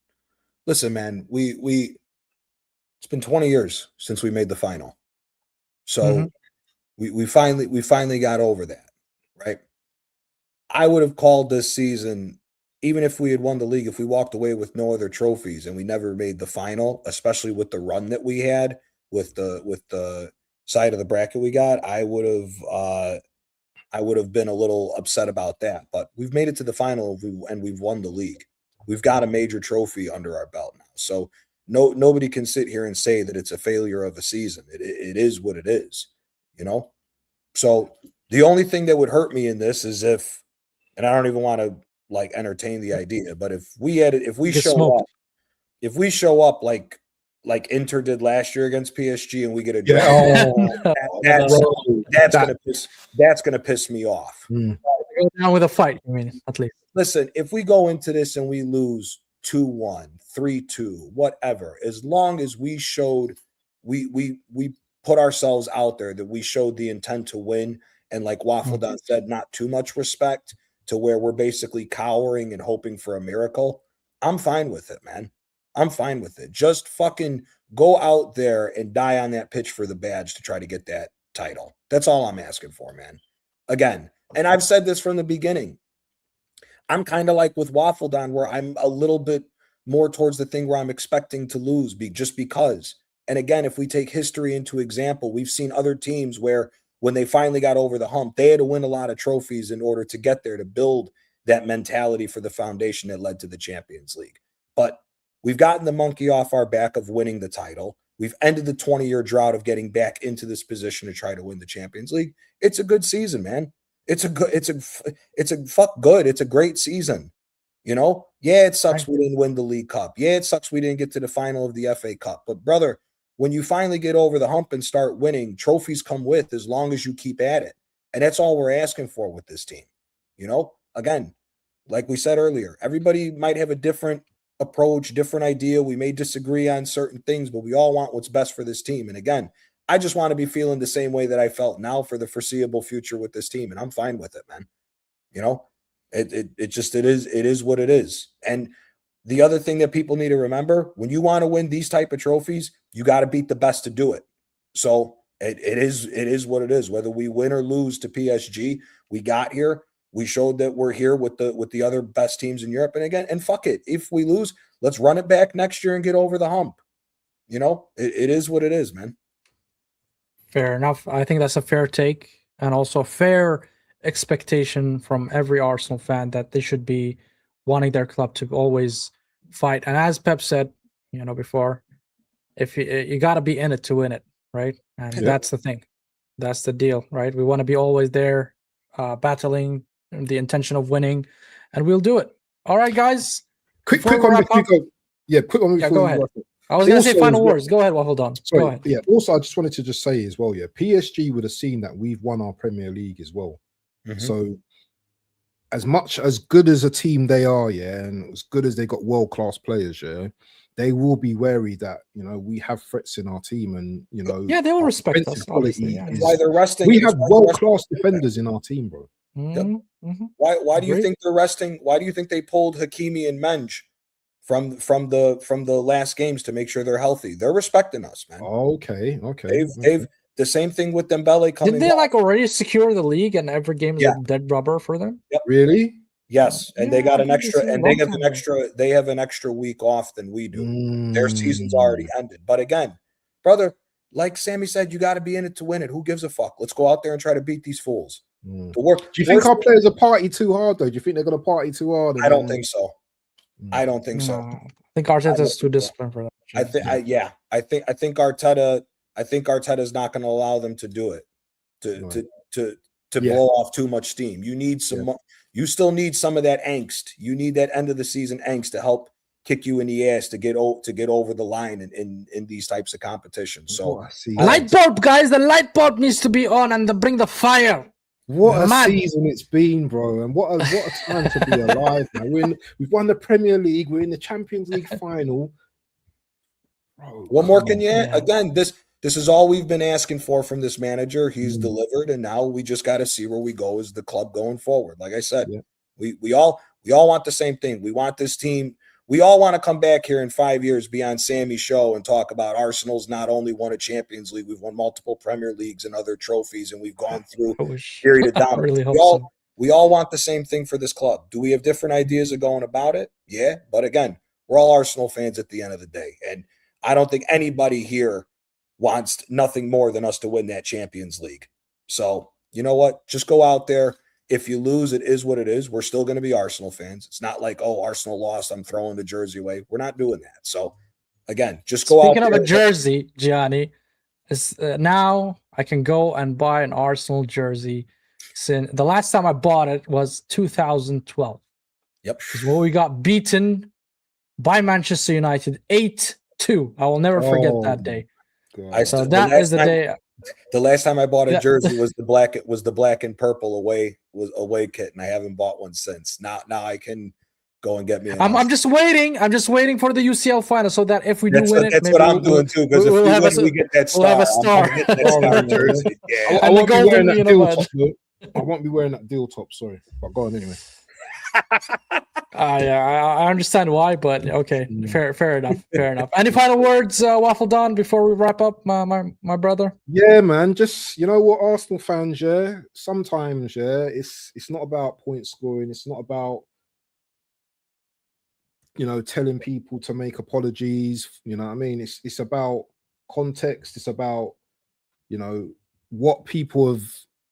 listen, man, it's been 20 years since we made the final. So we finally got over that, right? I would have called this season, even if we had won the league, if we walked away with no other trophies and we never made the final, especially with the run that we had, with the side of the bracket we got, I would have been a little upset about that. But we've made it to the final and we've won the league. We've got a major trophy under our belt now. So nobody can sit here and say that it's a failure of a season. It is what it is, you know? So the only thing that would hurt me in this is if, and I don't even want to like entertain the idea, but if we show up like Inter did last year against PSG and we get a draw, that's gonna piss me off. Go down with a fight, I mean, at least. Listen, if we go into this and we lose 2-1, 3-2, whatever, as long as we showed we put ourselves out there, that we showed the intent to win, and like WaffleDon said, not too much respect to where we're basically cowering and hoping for a miracle, I'm fine with it, man. I'm fine with it. Just fucking go out there and die on that pitch for the badge to try to get that title. That's all I'm asking for, man. Again, and I've said this from the beginning. I'm kind of like with WaffleDon, where I'm a little bit more towards the thing where I'm expecting to lose just because. And again, if we take history into example, we've seen other teams where when they finally got over the hump, they had to win a lot of trophies in order to get there, to build that mentality for the foundation that led to the Champions League. But we've gotten the monkey off our back of winning the title. We've ended the 20-year drought of getting back into this position to try to win the Champions League. It's a good season, man. It's a great season. You know? Yeah, it sucks we didn't win the League Cup. Yeah, it sucks we didn't get to the final of the FA Cup. But brother, when you finally get over the hump and start winning, trophies come with, as long as you keep at it. And that's all we're asking for with this team. You know? Again, like we said earlier, everybody might have a different approach, different idea. We may disagree on certain things, but we all want what's best for this team. And again, I just want to be feeling the same way that I felt now for the foreseeable future with this team. And I'm fine with it, man. You know, it is what it is. And the other thing that people need to remember, when you want to win these type of trophies, you got to beat the best to do it. So it is what it is. Whether we win or lose to PSG, we got here. We showed that we're here with the other best teams in Europe. And again, and fuck it. If we lose, let's run it back next year and get over the hump. You know, it is what it is, man. Fair enough. I think that's a fair take, and also a fair expectation from every Arsenal fan that they should be wanting their club to always fight. And as Pep said, you know, before, if you got to be in it to win it, right? And that's the thing. That's the deal, right? We want to be always there, battling, the intention of winning, and we'll do it. All right, guys. Quick one. Yeah, quick one. Yeah, go ahead. I was going to say final words. Go ahead, WaffleDon. Sorry, go ahead. Yeah. Also, I just wanted to just say as well, PSG would have seen that we've won our Premier League as well. Mm-hmm. So, as good as a team they are, and as good as they got world-class players, they will be wary that, you know, we have threats in our team, and, you know, they will respect us. Why they're resting? We have world-class defenders in our team, bro. Mm-hmm. Mm-hmm. Why do you think they're resting? Why do you think they pulled Hakimi and Menge from the last games to make sure they're healthy? They're respecting us, man. Okay. They've the same thing with Dembele coming. Did they already secure the league and every game is a dead rubber for them? Yep. Really? Yes, and they got an extra, and they have an extra week off than we do. Their season's already ended. But again, brother, like Sammy said, you got to be in it to win it. Who gives a fuck? Let's go out there and try to beat these fools. Do you think our players are party too hard, though? Do you think they're going to party too hard? I don't think so. I don't think so. I think Arteta's too disciplined for that. I think Arteta. I think Arteta's not going to allow them to do it. To blow off too much steam. You need some. You still need some of that angst. You need that end of the season angst to help kick you in the ass to get over the line in these types of competitions. So light bulb, guys. The light bulb needs to be on and bring the fire. What a season it's been, bro, and what a time to be alive, man. We've won the Premier League. We're in the Champions League final. Bro, what more can you add? Again, this is all we've been asking for from this manager. He's delivered, and now we just got to see where we go as the club going forward. Like I said, we all want the same thing. We want this team. We all want to come back here in 5 years, be on Sammy's show and talk about Arsenal's not only won a Champions League, we've won multiple Premier Leagues and other trophies, and we've gone through a period of dominance. We all want the same thing for this club. Do we have different ideas of going about it? Yeah, but again, we're all Arsenal fans at the end of the day, and I don't think anybody here wants nothing more than us to win that Champions League. So, you know what? Just go out there. If you lose, it is what it is. We're still going to be Arsenal fans. It's not like, oh, Arsenal lost, I'm throwing the jersey away. We're not doing that. So, again, just go out there. Speaking of a jersey, Gianni, now I can go and buy an Arsenal jersey. Since the last time I bought it was 2012. Yep. When we got beaten by Manchester United 8-2. I will never forget that day. So that is the day. The last time I bought a jersey was the black and purple away kit, and I haven't bought one since. Now I can go and get me. I'm just waiting. I'm just waiting for the UCL final so that if we do win it, that's what I'm doing too. Because if we get that star, we'll have a star. Jersey. Yeah. I won't be wearing that deal top. I won't be wearing that deal top. Sorry, but go on anyway. Yeah, I understand why, but okay, fair enough. Any final words, WaffleDon, before we wrap up, my brother? Yeah, man. Just, you know what, Arsenal fans, yeah. Sometimes, yeah, it's not about point scoring. It's not about, you know, telling people to make apologies. You know what I mean? It's about context. It's about, you know, what people have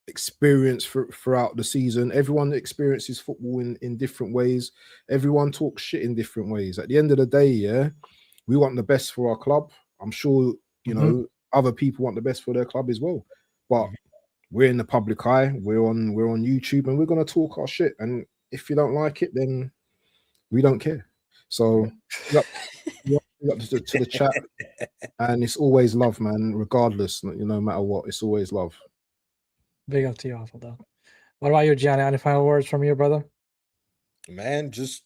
experienced throughout the season. Everyone experiences football in different ways. Everyone talks shit in different ways. At the end of the day, yeah, we want the best for our club. I'm sure, you know, other people want the best for their club as well. But we're in the public eye. We're on YouTube, and we're gonna talk our shit. And if you don't like it, then we don't care. So up to the chat, and it's always love, man. Regardless, no matter what, it's always love. Big up to you, WaffleDon. What about you, Gianni? Any final words from you, brother? Man, just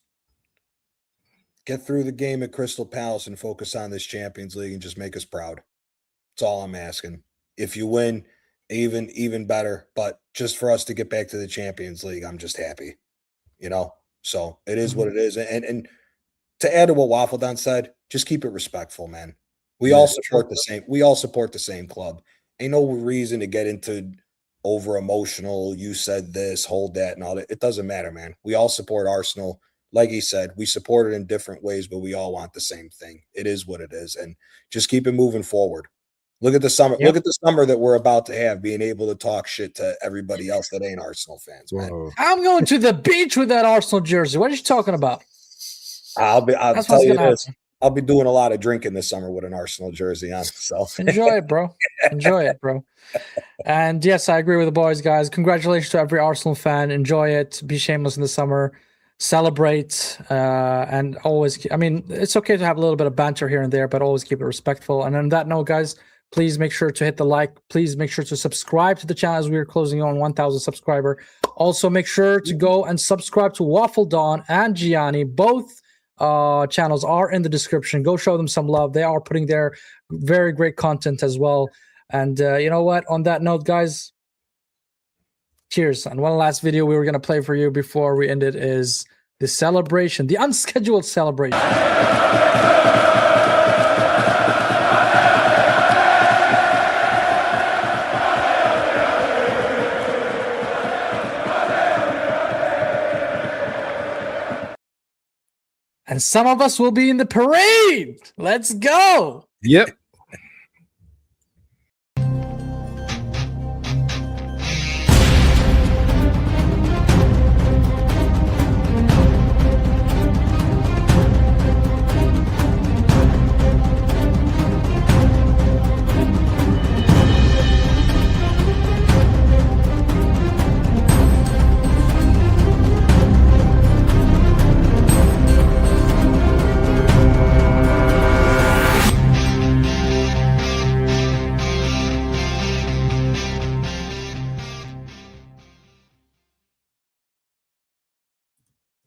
get through the game at Crystal Palace and focus on this Champions League and just make us proud. That's all I'm asking. If you win, even better. But just for us to get back to the Champions League, I'm just happy. You know? So it is what it is. And to add to what WaffleDon said, just keep it respectful, man. We all support the same. We all support the same club. Ain't no reason to get into over emotional, you said this, hold that, and all that. It doesn't matter, man. We all support Arsenal. Like he said, we support it in different ways, but we all want the same thing. It is what it is. And just keep it moving forward. Look at the summer. Look at the summer that we're about to have, being able to talk shit to everybody else that ain't Arsenal fans, man. Whoa. I'm going to the beach with that Arsenal jersey. What are you talking about? I'll tell you this. I'll be doing a lot of drinking this summer with an Arsenal jersey on. So enjoy it, bro. Enjoy it, bro. And yes, I agree with the boys, guys. Congratulations to every Arsenal fan. Enjoy it. Be shameless in the summer. Celebrate. And always, I mean, it's okay to have a little bit of banter here and there, but always keep it respectful. And on that note, guys, please make sure to hit the like. Please make sure to subscribe to the channel as we are closing on 1,000 subscriber. Also, make sure to go and subscribe to WaffleDon and Gianni. Both channels are in the description. Go show them some love. They are putting their very great content as well. And you know what? On that note, guys, cheers. And one last video we were going to play for you before we end it is the celebration, the unscheduled celebration. And some of us will be in the parade. Let's go. Yep.